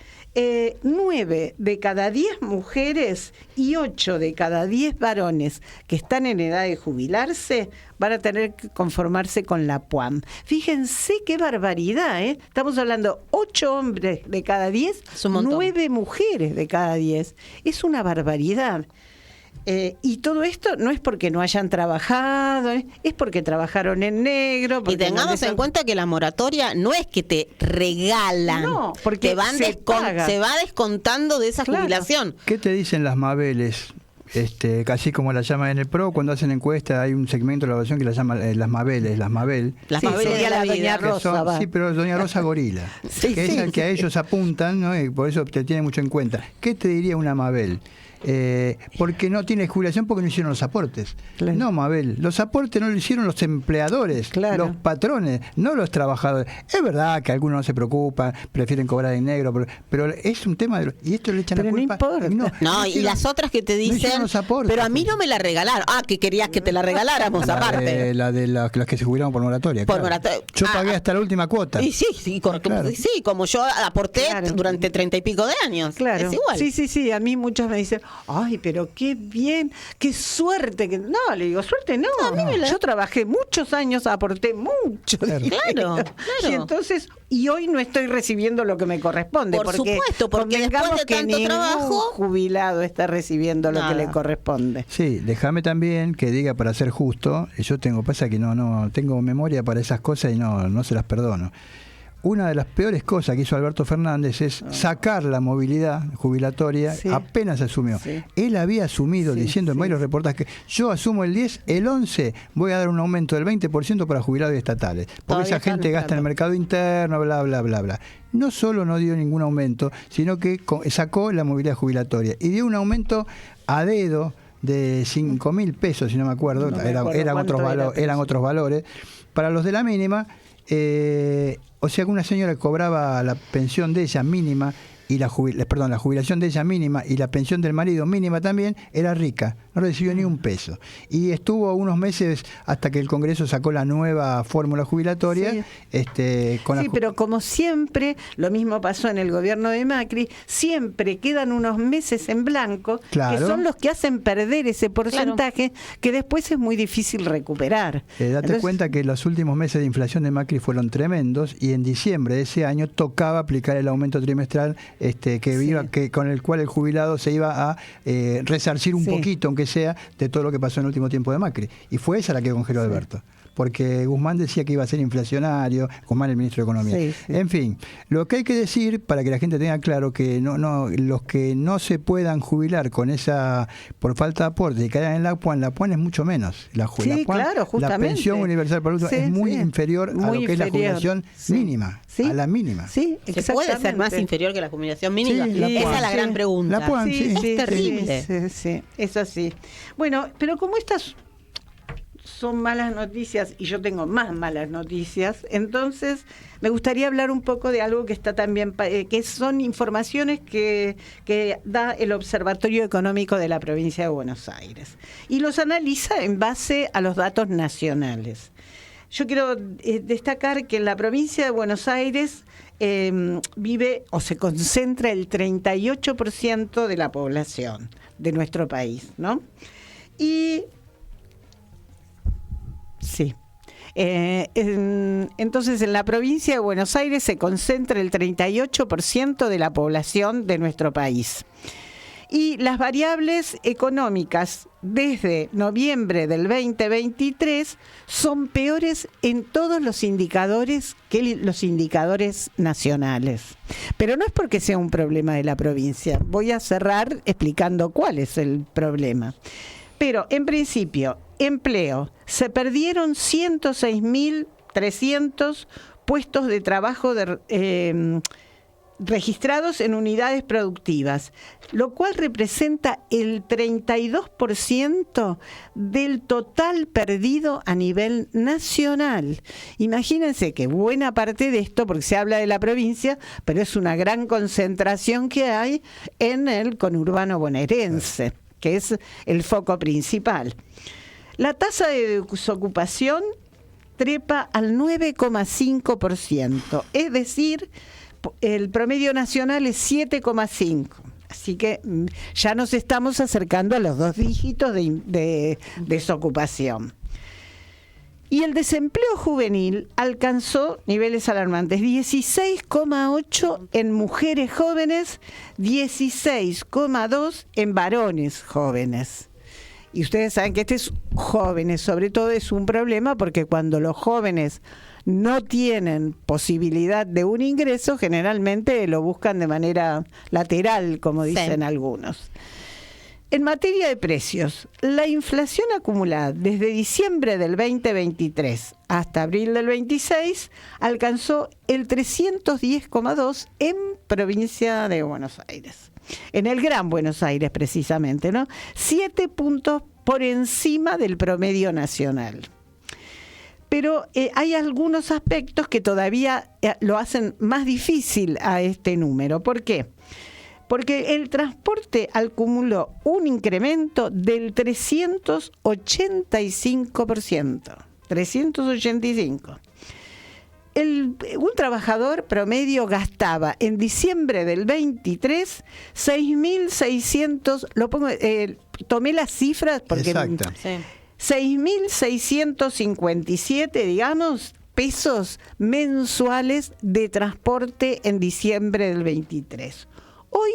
S4: 9 de cada 10 mujeres y 8 de cada 10 varones que están en edad de jubilarse van a tener que conformarse con la PUAM. Fíjense qué barbaridad, ¿eh? Estamos hablando 8 hombres de cada 10, 9 mujeres de cada 10. Es una barbaridad. Y todo esto no es porque no hayan trabajado, es porque trabajaron en negro.
S5: Y tengamos en cuenta que la moratoria no es que te regalan,
S4: no, porque
S5: se va descontando de esa jubilación.
S1: ¿Qué te dicen las Mabeles? Casi como la llaman en el PRO, cuando hacen encuesta hay un segmento de la evaluación que la llama las Mabel.
S5: Las Mabeles de la
S4: Doña Rosa.
S1: Sí, pero Doña Rosa Gorila, que es el que a ellos apuntan, ¿no? Y por eso te tiene mucho en cuenta. ¿Qué te diría una Mabel? Porque no tiene jubilación porque no hicieron los aportes. Claro. No, Mabel, los aportes no lo hicieron los empleadores, claro, los patrones, no los trabajadores. Es verdad que algunos no se preocupan, prefieren cobrar en negro, pero es un tema y esto le echan
S4: pero
S1: la culpa.
S4: No importa.
S5: Y las otras que te dicen, pero a mí no me la regalaron. Que querías que te la regaláramos aparte.
S1: La de las que se jubilaron por moratoria. Claro. Yo pagué hasta la última cuota.
S5: Y sí, como yo aporté durante 30 y pico de años.
S4: Claro.
S5: Es igual.
S4: Sí, a mí muchos me dicen, ay, pero qué bien, qué suerte. No, le digo, suerte no. Yo trabajé muchos años, aporté mucho.
S5: Claro.
S4: Y entonces, hoy no estoy recibiendo lo que me corresponde.
S5: Por supuesto, porque después de tanto trabajo,
S4: jubilado está recibiendo lo que le corresponde.
S1: Sí, déjame también que diga, para ser justo, pasa que no tengo memoria para esas cosas y no se las perdono. Una de las peores cosas que hizo Alberto Fernández es sacar la movilidad jubilatoria, apenas asumió. Sí. Él había asumido, diciendo en varios reportajes, que yo asumo el 10, el 11 voy a dar un aumento del 20% para jubilados estatales, porque todavía esa gente gasta en el mercado interno, bla, bla, bla, bla. No solo no dio ningún aumento, sino que sacó la movilidad jubilatoria y dio un aumento a dedo de 5.000 pesos, si no me acuerdo, eran otros valores, para los de la mínima. O sea que una señora cobraba la pensión de ella mínima y la jubilación de ella mínima y la pensión del marido mínima también, era rica, no recibió ni un peso. Y estuvo unos meses hasta que el Congreso sacó la nueva fórmula jubilatoria.
S4: Pero como siempre, lo mismo pasó en el gobierno de Macri, siempre quedan unos meses en blanco, que son los que hacen perder ese porcentaje, que después es muy difícil recuperar.
S1: Date cuenta que los últimos meses de inflación de Macri fueron tremendos y en diciembre de ese año tocaba aplicar el aumento trimestral con el cual el jubilado se iba a resarcir un poquito, aunque sea, de todo lo que pasó en el último tiempo de Macri. Y fue esa la que congeló Alberto. Porque Guzmán decía que iba a ser inflacionario, Guzmán, el ministro de Economía. En fin, lo que hay que decir, para que la gente tenga claro, que los que no se puedan jubilar con esa, por falta de aporte, y caigan en la PUAN es mucho menos. La pensión universal para adultos es muy inferior a lo que es la jubilación mínima, a la mínima.
S5: ¿Se puede ser más inferior que la jubilación mínima? Esa es la gran pregunta.
S1: La PUAN,
S5: es terrible.
S4: Es así. Bueno, pero como estas... son malas noticias y yo tengo más malas noticias, entonces me gustaría hablar un poco de algo que está también, que son informaciones que da el Observatorio Económico de la Provincia de Buenos Aires y los analiza en base a los datos nacionales. Yo quiero destacar que en la provincia de Buenos Aires vive o se concentra el 38% de la población de nuestro país, ¿no? Y sí. Entonces, en la provincia de Buenos Aires se concentra el 38% de la población de nuestro país. Y las variables económicas desde noviembre del 2023 son peores en todos los indicadores que los indicadores nacionales. Pero no es porque sea un problema de la provincia. Voy a cerrar explicando cuál es el problema. Pero, en principio, empleo. Se perdieron 106.300 puestos de trabajo registrados en unidades productivas, lo cual representa el 32% del total perdido a nivel nacional. Imagínense que buena parte de esto, porque se habla de la provincia, pero es una gran concentración que hay en el conurbano bonaerense, que es el foco principal. La tasa de desocupación trepa al 9,5%, es decir, el promedio nacional es 7,5%. Así que ya nos estamos acercando a los 2 dígitos de desocupación. Y el desempleo juvenil alcanzó niveles alarmantes, 16,8% en mujeres jóvenes, 16,2% en varones jóvenes. Y ustedes saben que jóvenes sobre todo es un problema, porque cuando los jóvenes no tienen posibilidad de un ingreso, generalmente lo buscan de manera lateral, como dicen algunos. En materia de precios, la inflación acumulada desde diciembre del 2023 hasta abril del 26 alcanzó el 310,2 en provincia de Buenos Aires. En el Gran Buenos Aires, precisamente, ¿no? 7 puntos por encima del promedio nacional. Pero hay algunos aspectos que todavía lo hacen más difícil a este número. ¿Por qué? Porque el transporte acumuló un incremento del 385%. 385%. Un trabajador promedio gastaba en diciembre del 23 6.600, tomé las cifras porque...
S1: Exacto.
S5: Sí.
S4: 6.657, digamos, pesos mensuales de transporte en diciembre del 23. Hoy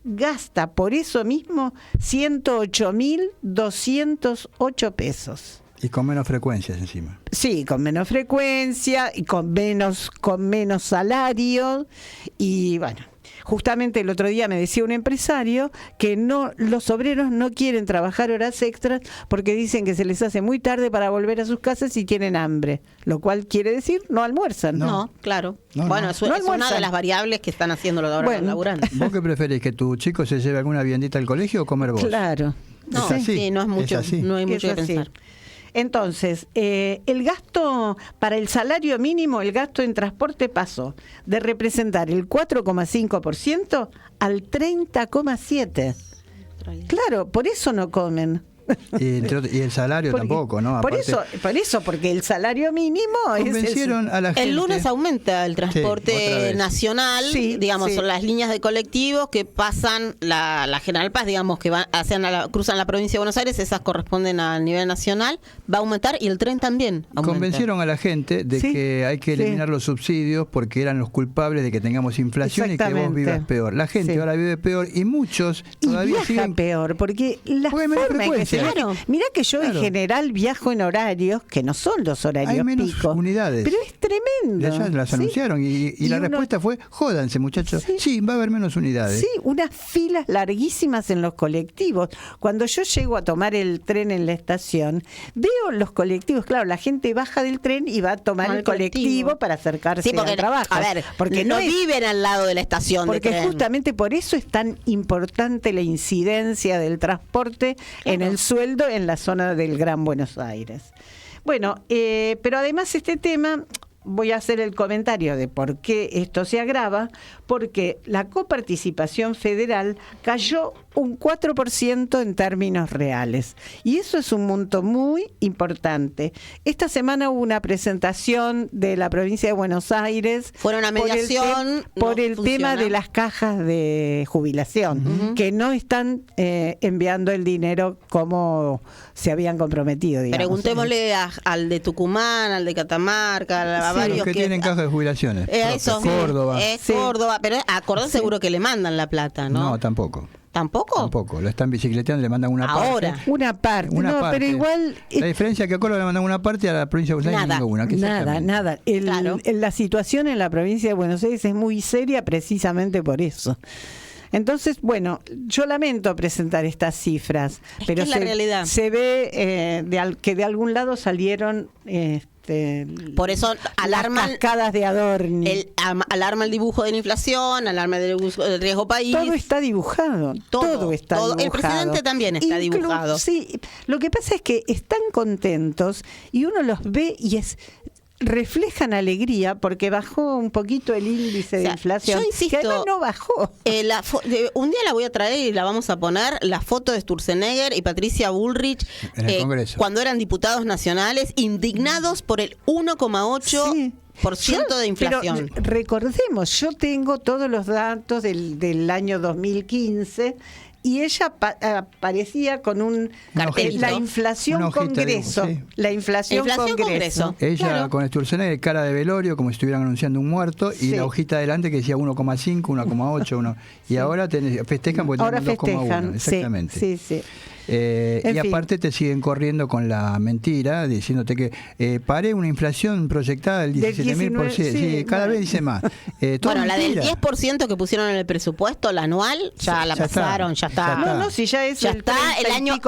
S4: gasta por eso mismo 108.208 pesos.
S1: Y con menos frecuencias encima.
S4: Sí, con menos frecuencia y con menos salario. Y bueno, justamente el otro día me decía un empresario que los obreros no quieren trabajar horas extras porque dicen que se les hace muy tarde para volver a sus casas y tienen hambre, lo cual quiere decir no almuerzan.
S5: No, claro.
S1: No,
S5: bueno,
S1: no.
S5: es una de las variables que están haciendo ahora los laburantes.
S1: ¿Vos qué preferís? ¿Que tu chico se lleve alguna viandita al colegio o comer vos?
S4: Claro.
S5: No,
S1: ¿Es así?
S5: sí, no es mucho, no hay mucho que pensar.
S4: Entonces, el gasto para el salario mínimo, el gasto en transporte pasó de representar el 4,5% al 30,7%. Claro, por eso no comen.
S1: Y el salario tampoco, ¿no?
S4: Por
S1: Aparte,
S4: eso, porque el salario mínimo
S1: convencieron a la gente.
S5: El lunes aumenta el transporte
S1: Sí,
S5: nacional, digamos, son las líneas de colectivos que pasan la General Paz, digamos, que cruzan la provincia de Buenos Aires, esas corresponden al nivel nacional, va a aumentar y el tren también aumenta.
S1: Convencieron a la gente de que hay que eliminar los subsidios porque eran los culpables de que tengamos inflación y que vos vivas peor. La gente ahora vive peor y muchos todavía
S4: viajan
S1: siguen
S4: peor, porque la forma en que se
S5: Claro.
S4: Mirá que yo en general viajo en horarios que no son los horarios
S1: hay menos
S4: pico,
S1: unidades.
S4: pero es tremendo.
S1: Ya las anunciaron y la respuesta fue, jódanse muchachos, sí, va a haber menos unidades.
S4: Sí, unas filas larguísimas en los colectivos. Cuando yo llego a tomar el tren en la estación, veo los colectivos, claro, la gente baja del tren y va a tomar el colectivo para acercarse al trabajo.
S5: A ver, porque no viven al lado de la estación de tren.
S4: Porque justamente por eso es tan importante la incidencia del transporte en el sueldo en la zona del Gran Buenos Aires. Bueno, pero además este tema, voy a hacer el comentario de por qué esto se agrava, porque la coparticipación federal cayó un 4% en términos reales. Y eso es un monto muy importante. Esta semana hubo una presentación de la provincia de Buenos Aires.
S5: Fue una mediación.
S4: Por el tema de las cajas de jubilación, que no están enviando el dinero como se habían comprometido, digamos.
S5: Preguntémosle al de Tucumán, al de Catamarca, a varios
S1: los que tienen cajas de jubilaciones.
S5: Eso,
S1: Córdoba.
S5: Córdoba, pero a Córdoba seguro que le mandan la plata, ¿no?
S1: No, tampoco.
S5: ¿Tampoco?
S1: Tampoco, lo están bicicleteando, le mandan una
S5: Ahora.
S1: parte.
S4: Una parte,
S1: Una
S4: no,
S1: parte.
S4: pero igual...
S1: La diferencia es que a Córdoba le mandan una parte y a la provincia de Buenos Aires ninguna.
S4: Nada.
S5: Claro.
S4: La situación en la provincia de Buenos Aires es muy seria precisamente por eso. Entonces, bueno, yo lamento presentar estas cifras, pero
S5: es la realidad.
S4: Se ve que de algún lado salieron...
S5: por eso alarma
S4: las cascadas de Adorni.
S5: Alarma el dibujo de la inflación, alarma el riesgo país.
S4: Todo está dibujado. Todo está dibujado.
S5: El presidente también está dibujado.
S4: Sí, lo que pasa es que están contentos y uno los ve y reflejan alegría porque bajó un poquito el índice de inflación.
S5: Yo insisto,
S4: que además no bajó.
S5: Un día la voy a traer y la vamos a poner, la foto de Sturzenegger y Patricia Bullrich
S1: en el Congreso,
S5: cuando eran diputados nacionales, indignados por el 1,8% de inflación.
S4: Pero recordemos, yo tengo todos los datos del año 2015 y ella aparecía con un
S5: cartelito.
S4: La inflación Congreso.
S1: Sí.
S4: La inflación Congreso.
S1: Ella
S5: claro.
S1: con Sturzenegger, cara de velorio, como si estuvieran anunciando un muerto, y la hojita adelante que decía 1,5, 1,8, y ahora festejan porque
S4: ahora
S1: tienen 2,1. Exactamente.
S4: Sí.
S1: Y aparte te siguen corriendo con la mentira, diciéndote que paré una inflación proyectada del 17.000%. Sí, cada vez dice más.
S5: Bueno, la del 10% que pusieron en el presupuesto, la anual, ya la pasaron, ya está.
S4: No, si ya es
S5: el
S4: año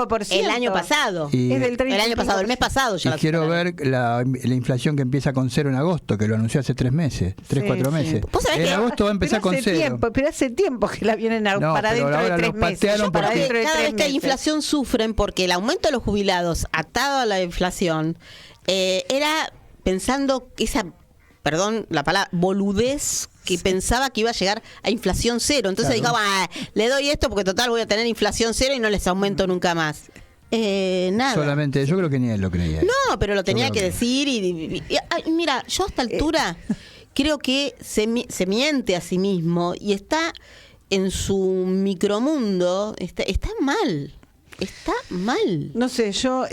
S5: pasado.
S1: Y
S5: es del 30 el año pasado, el mes pasado ya.
S1: Y quiero ver la inflación que empieza con 0 en agosto, que lo anunció hace 3 meses, 4 meses. En agosto va a empezar con 0.
S4: Pero hace tiempo que la vienen para dentro de 3 meses.
S5: Cada vez que hay inflación sufren porque el aumento de los jubilados atado a la inflación era pensando esa, perdón la palabra, boludez que pensaba que iba a llegar a inflación 0. Entonces dijo, le doy esto porque total voy a tener inflación 0 y no les aumento nunca más. Nada.
S1: Solamente, yo creo que ni él lo creía.
S5: No, pero lo tenía que decir y mira, yo a esta altura creo que se miente a sí mismo y está en su micromundo, está mal. Está mal.
S4: No sé, yo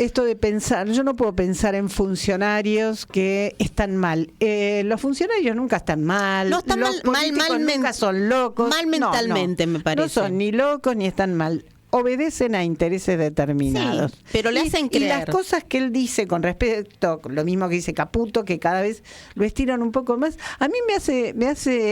S4: no puedo pensar en funcionarios que están mal. Los funcionarios nunca están mal.
S5: No están
S4: los políticos nunca son locos.
S5: Mal mentalmente, me parece.
S4: No son ni locos ni están mal. Obedecen a intereses determinados.
S5: Sí, pero le hacen creer.
S4: Y las cosas que él dice con respecto, lo mismo que dice Caputo, que cada vez lo estiran un poco más, a mí me hace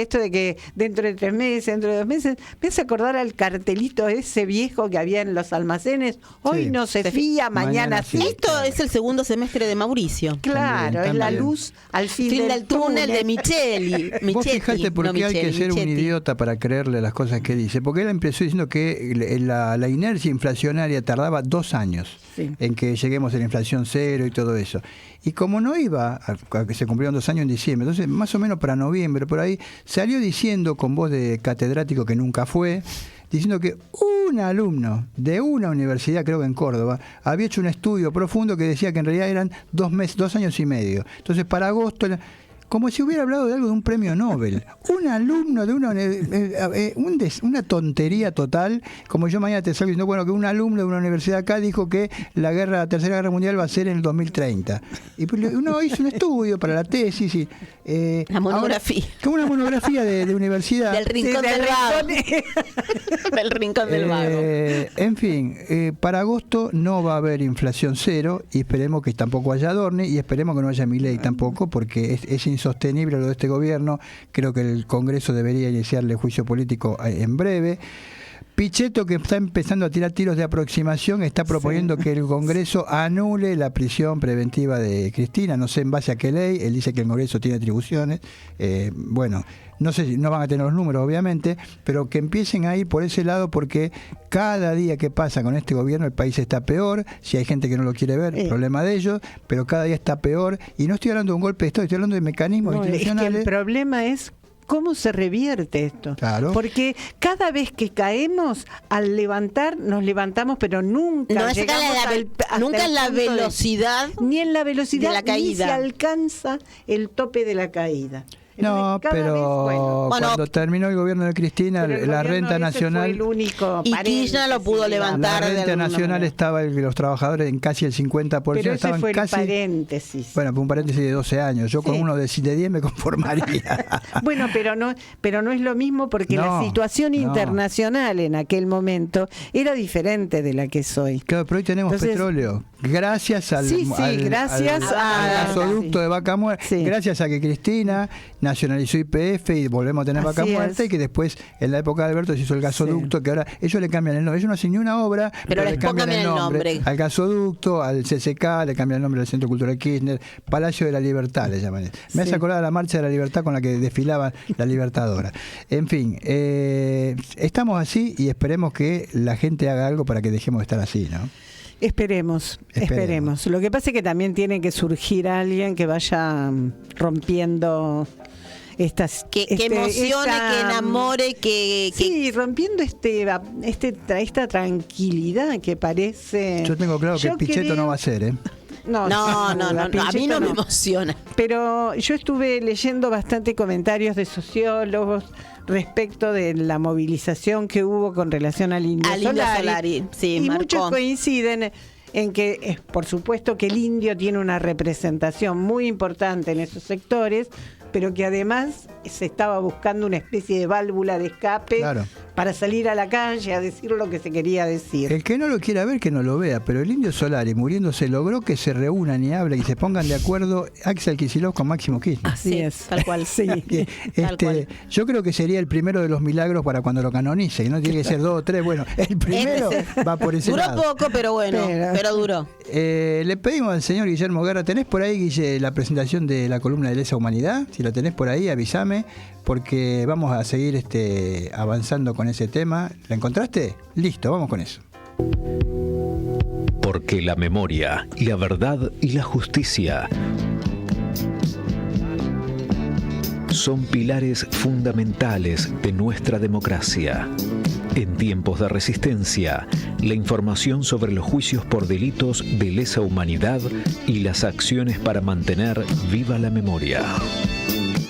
S4: esto de que dentro de 3 meses, dentro de 2 meses, me hace acordar al cartelito ese viejo que había en los almacenes, hoy no se fía, mañana sí.
S5: Esto es el segundo semestre de Mauricio.
S4: Claro,
S1: también.
S4: Es la luz al fin del
S5: túnel de Micheli.
S1: Vos fijate por qué hay que ser un idiota para creerle las cosas que dice, porque él empezó diciendo que la inercia inflacionaria tardaba 2 años en que lleguemos a la inflación 0 y todo eso. Y como no iba a que se cumplieron 2 años en diciembre, entonces más o menos para noviembre, por ahí, salió diciendo con voz de catedrático que nunca fue, diciendo que un alumno de una universidad, creo que en Córdoba, había hecho un estudio profundo que decía que en realidad eran 2 años y medio. Entonces para agosto... como si hubiera hablado de algo de un premio Nobel. Un alumno de una tontería total, como yo mañana te salgo diciendo, bueno, que un alumno de una universidad acá dijo que la Tercera Guerra Mundial va a ser en el 2030. Y uno hizo un estudio para la tesis y...
S5: la monografía.
S1: Como una monografía de universidad.
S5: Del rincón del vago. Del rincón del vago.
S1: En fin, para agosto no va a haber inflación 0 y esperemos que tampoco haya Adorni y esperemos que no haya Milei tampoco, porque es insostenible lo de este gobierno. Creo que el Congreso debería iniciarle juicio político en breve. Pichetto, que está empezando a tirar tiros de aproximación, está proponiendo que el Congreso anule la prisión preventiva de Cristina. No sé en base a qué ley. Él dice que el Congreso tiene atribuciones. Bueno, no sé si no van a tener los números, obviamente, pero que empiecen a ir por ese lado, porque cada día que pasa con este gobierno el país está peor. Si hay gente que no lo quiere ver, problema de ellos, pero cada día está peor. Y no estoy hablando de un golpe de Estado, estoy hablando de mecanismos institucionales.
S4: Es que el problema es cómo se revierte esto.
S1: Claro.
S4: Porque cada vez que caemos, al levantar, nos levantamos, pero nunca
S5: no
S4: llegamos
S5: nunca en la velocidad
S4: ni en la velocidad
S5: de la caída.
S4: Ni se alcanza el tope de la caída.
S1: No,
S4: Entonces,
S1: pero cuando terminó el gobierno de Cristina, la renta nacional...
S4: Fue el único
S5: y Kirchner lo pudo levantar.
S1: La renta nacional estaba los trabajadores en casi el 50%.
S4: Pero ese fue
S1: casi,
S4: el paréntesis.
S1: Bueno, fue un paréntesis de 12 años. Yo con uno de 10 me conformaría.
S4: Bueno, pero no es lo mismo, porque la situación internacional en aquel momento era diferente de la que es hoy.
S1: Claro, pero hoy tenemos petróleo. Gracias al gasoducto de Vaca Muerta. Sí. Gracias a que Cristina nacionalizó YPF y volvemos a tener Vaca Muerta, y que después en la época de Alberto se hizo el gasoducto, que ahora ellos le cambian el nombre. Ellos no hacen ni una obra, pero le cambian el nombre al gasoducto, al CCK, le cambian el nombre al Centro Cultural Kirchner, Palacio de la Libertad le llaman. Me hace acordar de la Marcha de la Libertad con la que desfilaba la Libertadora. En fin, estamos así y esperemos que la gente haga algo para que dejemos de estar así, ¿no?
S4: Esperemos. Lo que pasa es que también tiene que surgir alguien que vaya rompiendo estas...
S5: Que emocione, que enamore,
S4: Sí, rompiendo esta tranquilidad que parece...
S1: Yo tengo claro que Pichetto no va a ser, ¿eh?
S5: No, a mí no me emociona.
S4: Pero yo estuve leyendo bastante comentarios de sociólogos respecto de la movilización que hubo con relación al Indio Solari.
S5: Sí,
S4: y
S5: marcó.
S4: Muchos coinciden en que, por supuesto, que el indio tiene una representación muy importante en esos sectores, pero que además se estaba buscando una especie de válvula de escape para salir a la calle a decir lo que se quería decir.
S1: El que no lo quiera ver, que no lo vea, pero el Indio Solari, muriéndose, logró que se reúnan y hablen y se pongan de acuerdo Axel Kicillof con Máximo Kirchner.
S4: Así es.
S5: Tal cual.
S1: Tal cual. Yo creo que sería el primero de los milagros para cuando lo canonice, y no tiene que ser 2 o 3, bueno, el primero va por ese lado.
S5: Duró poco, pero bueno, pero duró.
S1: Le pedimos al señor Guillermo Guerra, ¿tenés por ahí, Guille, la presentación de la columna de Lesa Humanidad? Si la tenés por ahí, avísame, porque vamos a seguir avanzando con ese tema. ¿La encontraste? Listo, vamos con eso.
S2: Porque la memoria, la verdad y la justicia son pilares fundamentales de nuestra democracia. En tiempos de resistencia, la información sobre los juicios por delitos de lesa humanidad y las acciones para mantener viva la memoria.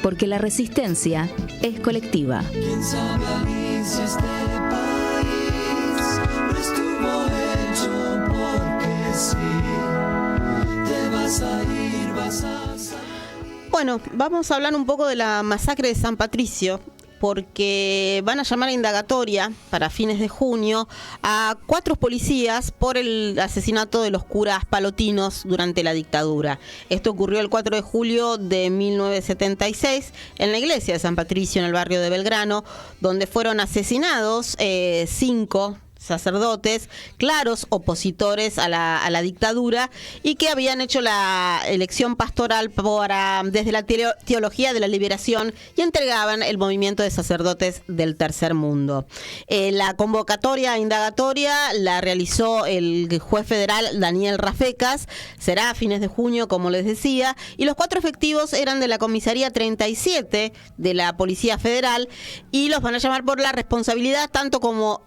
S3: Porque la resistencia es colectiva.
S8: ¿Quién sabe si este país no estuvo hecho porque sí? Te vas a ir, vas a salir.
S5: Bueno, vamos a hablar un poco de la masacre de San Patricio, porque van a llamar a indagatoria para fines de junio a 4 policías por el asesinato de los curas palotinos durante la dictadura. Esto ocurrió el 4 de julio de 1976 en la iglesia de San Patricio, en el barrio de Belgrano, donde fueron asesinados 5 sacerdotes claros opositores a la dictadura y que habían hecho la elección pastoral desde la teología de la liberación y entregaban el movimiento de sacerdotes del tercer mundo. La convocatoria indagatoria la realizó el juez federal Daniel Rafecas, será a fines de junio, como les decía, y los 4 efectivos eran de la comisaría 37 de la Policía Federal y los van a llamar por la responsabilidad tanto como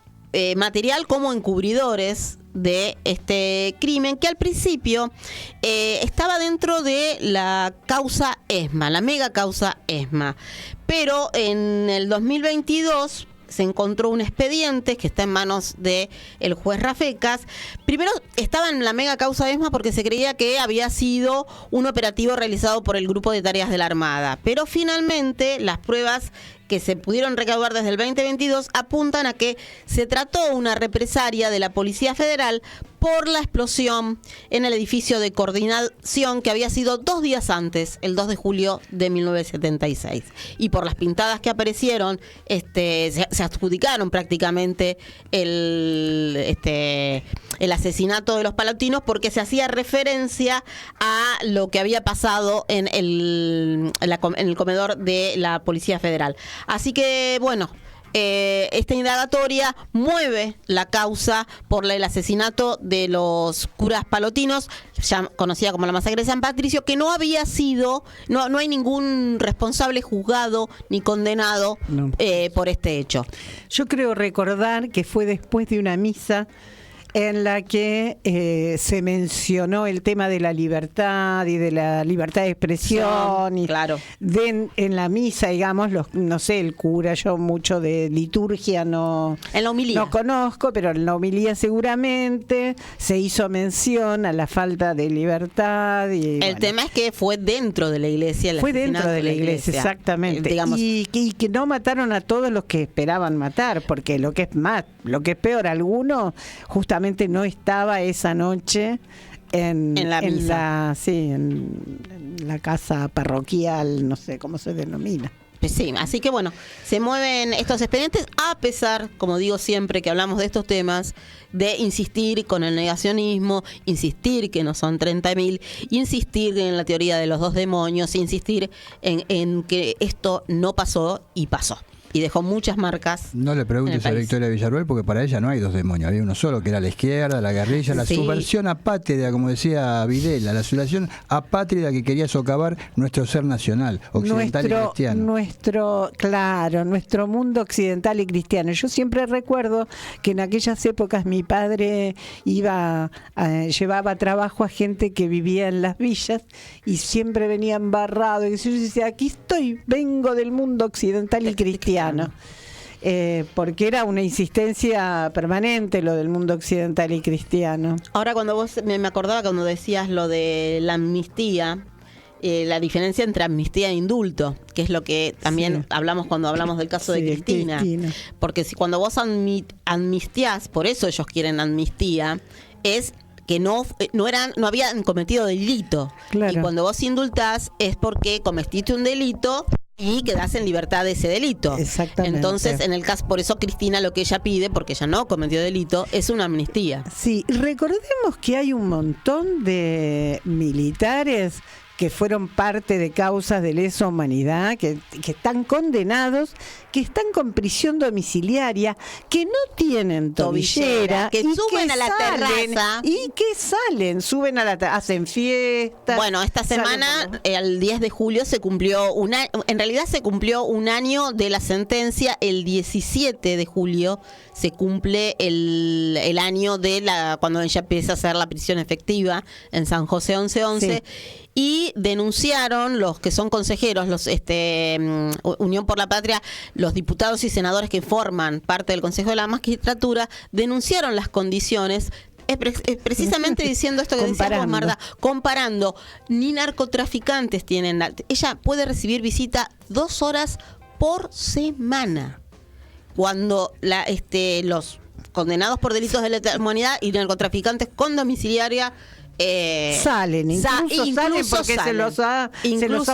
S5: material como encubridores de este crimen, que al principio estaba dentro de la causa ESMA, la mega causa ESMA, pero en el 2022 se encontró un expediente que está en manos del juez Rafecas. Primero estaba en la mega causa ESMA porque se creía que había sido un operativo realizado por el Grupo de Tareas de la Armada, pero finalmente las pruebas que se pudieron recaudar desde el 2022 apuntan a que se trató una represalia de la Policía Federal por la explosión en el edificio de coordinación que había sido 2 días antes, el 2 de julio de 1976. Y por las pintadas que aparecieron, se adjudicaron prácticamente el asesinato de los palatinos, porque se hacía referencia a lo que había pasado en el comedor de la Policía Federal. Así que, bueno, esta indagatoria mueve la causa por el asesinato de los curas palotinos, ya conocida como la masacre de San Patricio, que no había sido, no hay ningún responsable juzgado ni condenado por este hecho.
S4: Yo creo recordar que fue después de una misa en la que se mencionó el tema de la libertad y de la libertad de expresión.
S5: Sí, claro.
S4: En la misa, digamos, no sé, el cura, yo mucho de liturgia no,
S5: en la homilía
S4: no conozco, pero en la homilía seguramente se hizo mención a la falta de libertad. Y,
S5: el tema es que fue dentro de la iglesia.
S4: Fue dentro de la iglesia, exactamente.
S5: Digamos.
S4: Y que no mataron a todos los que esperaban matar, porque lo que es peor, alguno justamente no estaba esa noche en la misa. En la casa parroquial, no sé cómo se denomina.
S5: Sí, así que bueno, se mueven estos expedientes a pesar, como digo siempre que hablamos de estos temas, de insistir con el negacionismo, insistir que no son 30.000, insistir en la teoría de los 2 demonios, insistir en que esto no pasó y pasó. Y dejó muchas marcas.
S1: No le preguntes a Victoria Villarruel, porque para ella no hay 2 demonios, había uno solo, que era la izquierda, la guerrilla, la subversión apátrida, como decía Videla, la subversión apátrida que quería socavar nuestro ser nacional, occidental y cristiano. Nuestro
S4: mundo occidental y cristiano. Yo siempre recuerdo que en aquellas épocas mi padre llevaba trabajo a gente que vivía en las villas y siempre venía embarrado. Y yo decía, aquí estoy, vengo del mundo occidental y cristiano. Porque era una insistencia permanente lo del mundo occidental y cristiano.
S5: Ahora cuando vos, me acordaba cuando decías lo de la amnistía, la diferencia entre amnistía e indulto, que es lo que también hablamos cuando hablamos del caso de Cristina. Porque cuando vos amnistiás, por eso ellos quieren amnistía, es que no habían cometido delito. Claro. Y cuando vos indultás es porque cometiste un delito y quedás en libertad de ese delito.
S4: Exactamente.
S5: Entonces, en el caso, por eso Cristina lo que ella pide, porque ella no cometió delito, es una amnistía.
S4: Sí, recordemos que hay un montón de militares que fueron parte de causas de lesa humanidad, que están condenados, que están con prisión domiciliaria, que no tienen tobillera,
S5: que suben a la terraza
S4: y que suben a la terraza, hacen fiestas.
S5: Bueno, esta semana, el 10 de julio, se cumplió en realidad se cumplió un año de la sentencia. El 17 de julio se cumple el año de cuando ella empieza a hacer la prisión efectiva en San José 1111. Sí. Y denunciaron los que son consejeros, Unión por la Patria, los diputados y senadores que forman parte del Consejo de la Magistratura, denunciaron las condiciones, precisamente diciendo esto que decía vos, Marta, comparando, ni narcotraficantes tienen, ella puede recibir visita 2 horas por semana, cuando los condenados por delitos de lesa humanidad y narcotraficantes con domiciliaria
S4: salen, incluso porque se los ha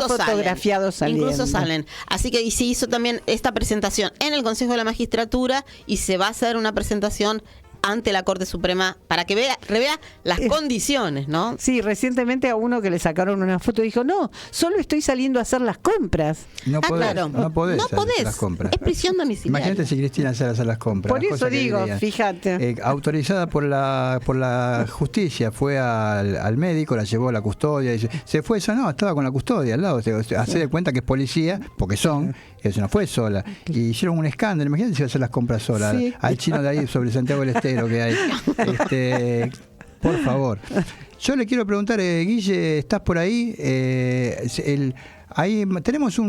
S4: fotografiado saliendo.
S5: Incluso salen. Así que se hizo también esta presentación en el Consejo de la Magistratura y se va a hacer una presentación ante la Corte Suprema para que revea las condiciones, ¿no?
S4: Sí, recientemente a uno que le sacaron una foto dijo, no, solo estoy saliendo a hacer las compras.
S1: No podés,
S5: claro.
S1: no podés hacer las compras.
S5: Es prisión domiciliaria.
S1: Imagínate si Cristina sale a hacer las compras.
S4: Por eso digo, fíjate.
S1: Autorizada por la justicia, fue al médico, la llevó a la custodia, y se fue eso, no, estaba con la custodia al lado, hace de cuenta que es policía, porque eso no fue sola. Y hicieron un escándalo, imagínate si iba a hacer las compras sola. Sí. Al chino de ahí sobre Santiago del Estero que hay. Por favor. Yo le quiero preguntar, Guille, ¿estás por ahí? Ahí tenemos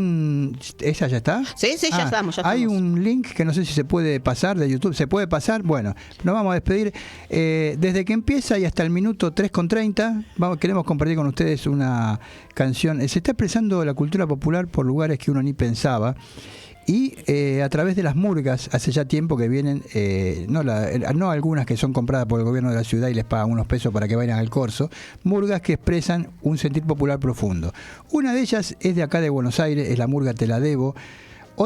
S1: ¿esa ya está?
S5: Sí, ya estamos.
S1: Hay un link que no sé si se puede pasar de YouTube. ¿Se puede pasar? Bueno, nos vamos a despedir. Desde que empieza y hasta el minuto 3:30, queremos compartir con ustedes una canción. Se está expresando la cultura popular por lugares que uno ni pensaba. y a través de las murgas, hace ya tiempo que vienen, no algunas que son compradas por el gobierno de la ciudad y les pagan unos pesos para que vayan al corso, murgas que expresan un sentir popular profundo. Una de ellas es de acá de Buenos Aires, es la murga Te la Debo.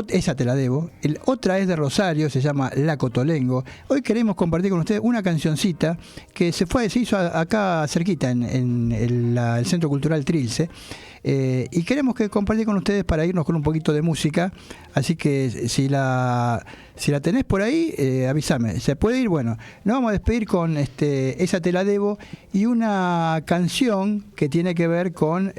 S1: Esa te la debo. Otra es de Rosario, se llama La Cotolengo. Hoy queremos compartir con ustedes una cancioncita que se hizo acá cerquita en el Centro Cultural Trilce. Y queremos compartir con ustedes para irnos con un poquito de música. Así que si la tenés por ahí, avísame. ¿Se puede ir? Bueno, nos vamos a despedir con Esa Te la Debo y una canción que tiene que ver con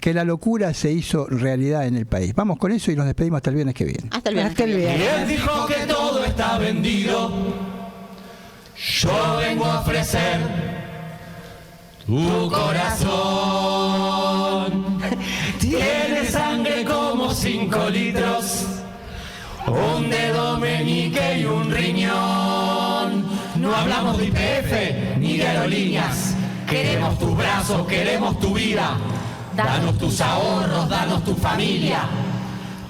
S1: que la locura se hizo realidad en el país. Vamos con eso y nos despedimos hasta el viernes que viene.
S5: Hasta el viernes.
S8: ¿Quién dijo que todo está vendido? Yo vengo a ofrecer tu corazón. Tiene sangre como 5 litros, un dedo meñique y un riñón. No hablamos de IPF ni de aerolíneas. Queremos tus brazos, queremos tu vida. Danos tus ahorros, danos tu familia.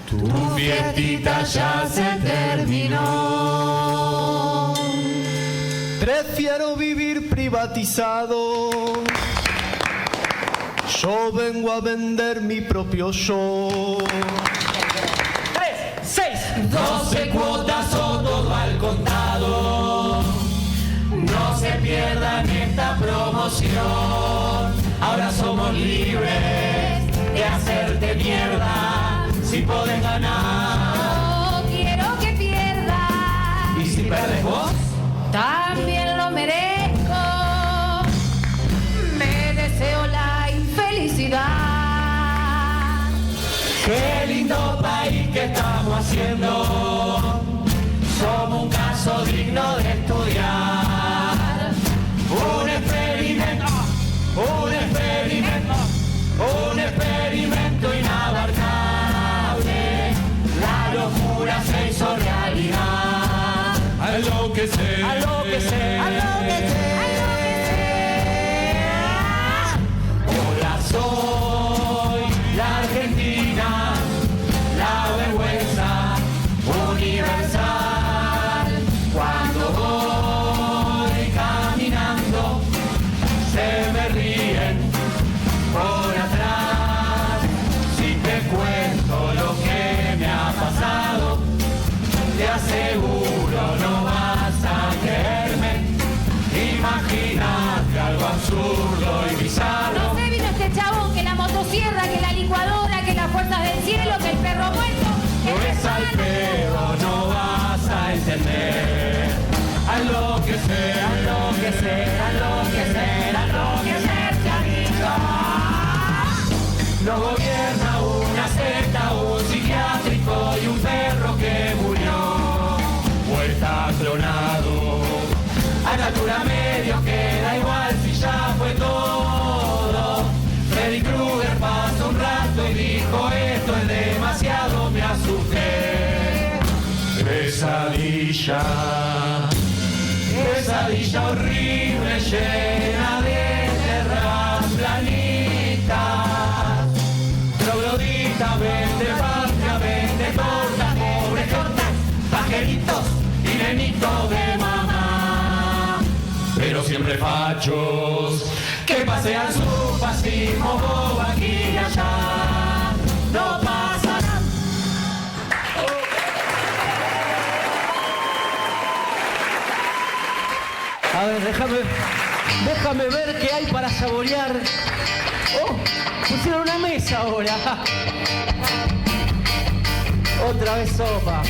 S8: Tu fiestita ya se terminó.
S9: Prefiero vivir privatizado. Yo vengo a vender mi propio show.
S8: 3, 6, 12 cuotas o todo al contado. No se pierdan esta promoción. Ahora somos libres de hacerte mierda si podés ganar.
S6: No quiero que pierdas.
S8: ¿Y si perdés vos?
S6: También lo merezco. Me deseo la infelicidad.
S8: Qué lindo país que estamos haciendo. Somos un caso digno de estudiar. Un experimento. Un experimento inabarcable. La locura se hizo realidad. Enloquecer, enloquecer, enloquecer. Hola, soy la Argentina, la vergüenza universal. Cuando voy caminando, se me ríen por atrás. Si te cuento lo que me ha pasado, te aseguro no vas a creerme. Imagínate algo absurdo y bizarro.
S6: No sé, vino este chabón, que la motosierra, que la licuadora, que las fuerzas del cielo, que el perro muerto.
S8: Pues al pedo no vas a entender. Enloquecer, enloquecer, enloquecer, enloquecer, chanito. Nos gobierna una secta, un psiquiátrico y un perro que murió o está clonado. A Natura Medio queda igual si ya fue todo. Freddy Krueger pasó un rato y dijo esto es demasiado, me asusté. Pesadilla, pesadilla horrible llena de terraplanistas. Trogloditas, vende patria, vende tortas, pobres tortas, pajeritos y nenitos de mamá. Pero siempre fachos que pasean su fascismo bobo aquí y allá. No pasa nada.
S9: A ver, déjame ver qué hay para saborear. Oh, pusieron una mesa ahora. Otra vez sopa.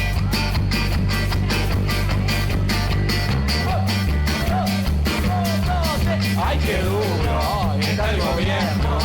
S8: Ay, qué duro, está el gobierno.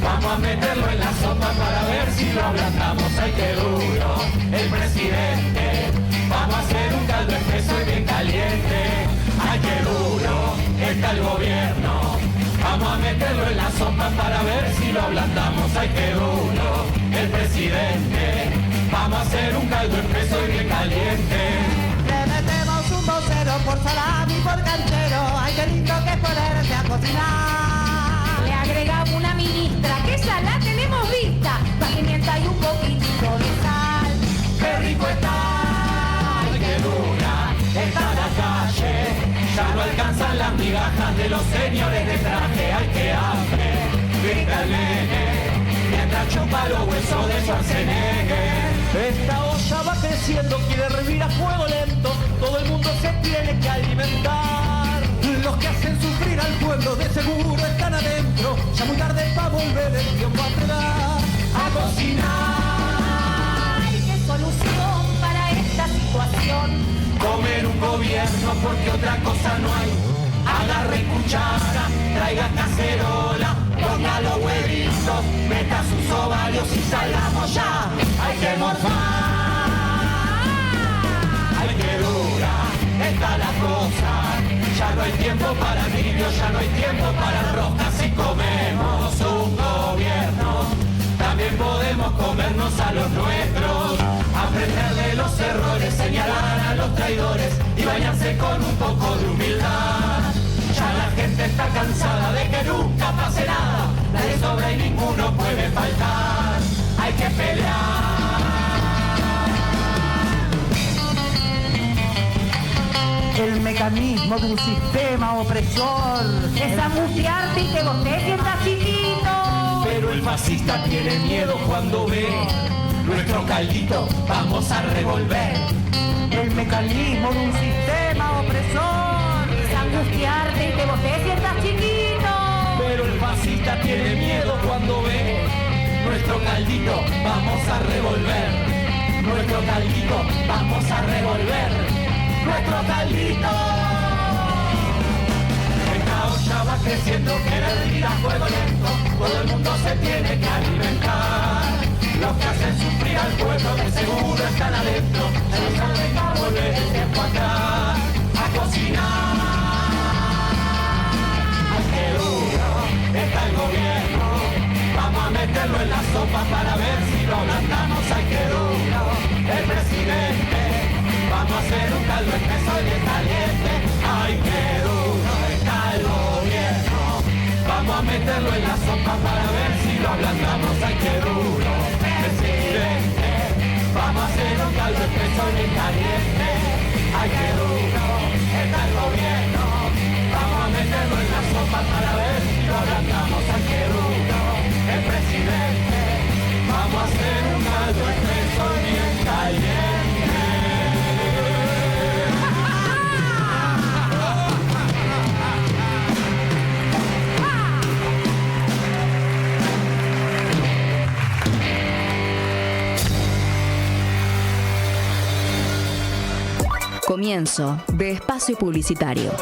S8: Vamos a meterlo en la sopa para ver si lo ablandamos. Ay, qué duro, el presidente. Vamos a hacer un caldo espeso y bien caliente. Ay, qué duro, está el gobierno. Vamos a meterlo en la sopa para ver si lo ablandamos. Ay, qué duro, el presidente. Vamos a hacer un caldo espeso y bien caliente.
S10: Le metemos un vocero por salami y por canchero. Ay, qué lindo que es ponerse a cocinar.
S6: Le agregamos una ministra, que esa la tenemos vista. Pimienta y un poquitito de sal.
S8: Ya no alcanzan las migajas de los señores de traje. ¡Ay, qué hambre! Grita el nene, mientras chupa los huesos de Schwarzenegger.
S9: Esta olla va creciendo, quiere hervir a fuego lento. Todo el mundo se tiene que alimentar.
S10: Los que hacen sufrir al pueblo de seguro están adentro. Ya muy tarde para volver el tiempo atrás.
S8: A cocinar.
S6: ¿Qué solución para esta situación?
S8: Comer un gobierno porque otra cosa no hay. Agarre cuchara, traiga cacerola, ponga los huevitos, meta sus ovarios y salgamos ya. Hay que morfar. Ay, qué dura está la cosa. Ya no hay tiempo para niños, ya no hay tiempo para roscas. Si comemos un gobierno, también podemos comernos a los nuestros. Aprender de los errores, señalar a los traidores y bañarse con un poco de humildad. Ya la gente está cansada de que nunca pase nada. Nadie sobra y ninguno puede faltar. Hay que pelear.
S10: El mecanismo de un sistema opresor
S6: Es angustiarte y que vos te sientas chiquito.
S8: Pero el fascista tiene miedo cuando ve nuestro caldito. Vamos a revolver.
S10: el mecanismo de un sistema opresor.
S6: Es angustiarte y que vos te sientas chiquito.
S8: Pero el fascista tiene miedo cuando ve nuestro caldito. Vamos a revolver. Nuestro caldito. Vamos a revolver. Nuestro caldito. Esta olla va creciendo, quiere hervir a fuego lento. Todo el mundo se tiene que alimentar. Los que hacen sufrir al pueblo de seguro están adentro. Ya no saben a volver el tiempo atrás. A cocinar. Ay, qué duro está el gobierno. Vamos a meterlo en la sopa para ver si lo ablandamos. Ay, qué duro el presidente. Vamos a hacer un caldo espeso y bien caliente. Ay, qué duro está el gobierno. Vamos a meterlo en la sopa para ver si lo ablandamos. Ay, qué duro, presidente. Vamos a hacer un caldo espeso y bien caliente. Ay, qué duro está el gobierno. Vamos a meterlo en la sopa para ver si lo ablandamos. Ay, qué duro, el presidente. Vamos a hacer un caldo espeso y bien caliente.
S3: Comienzo de espacio publicitario.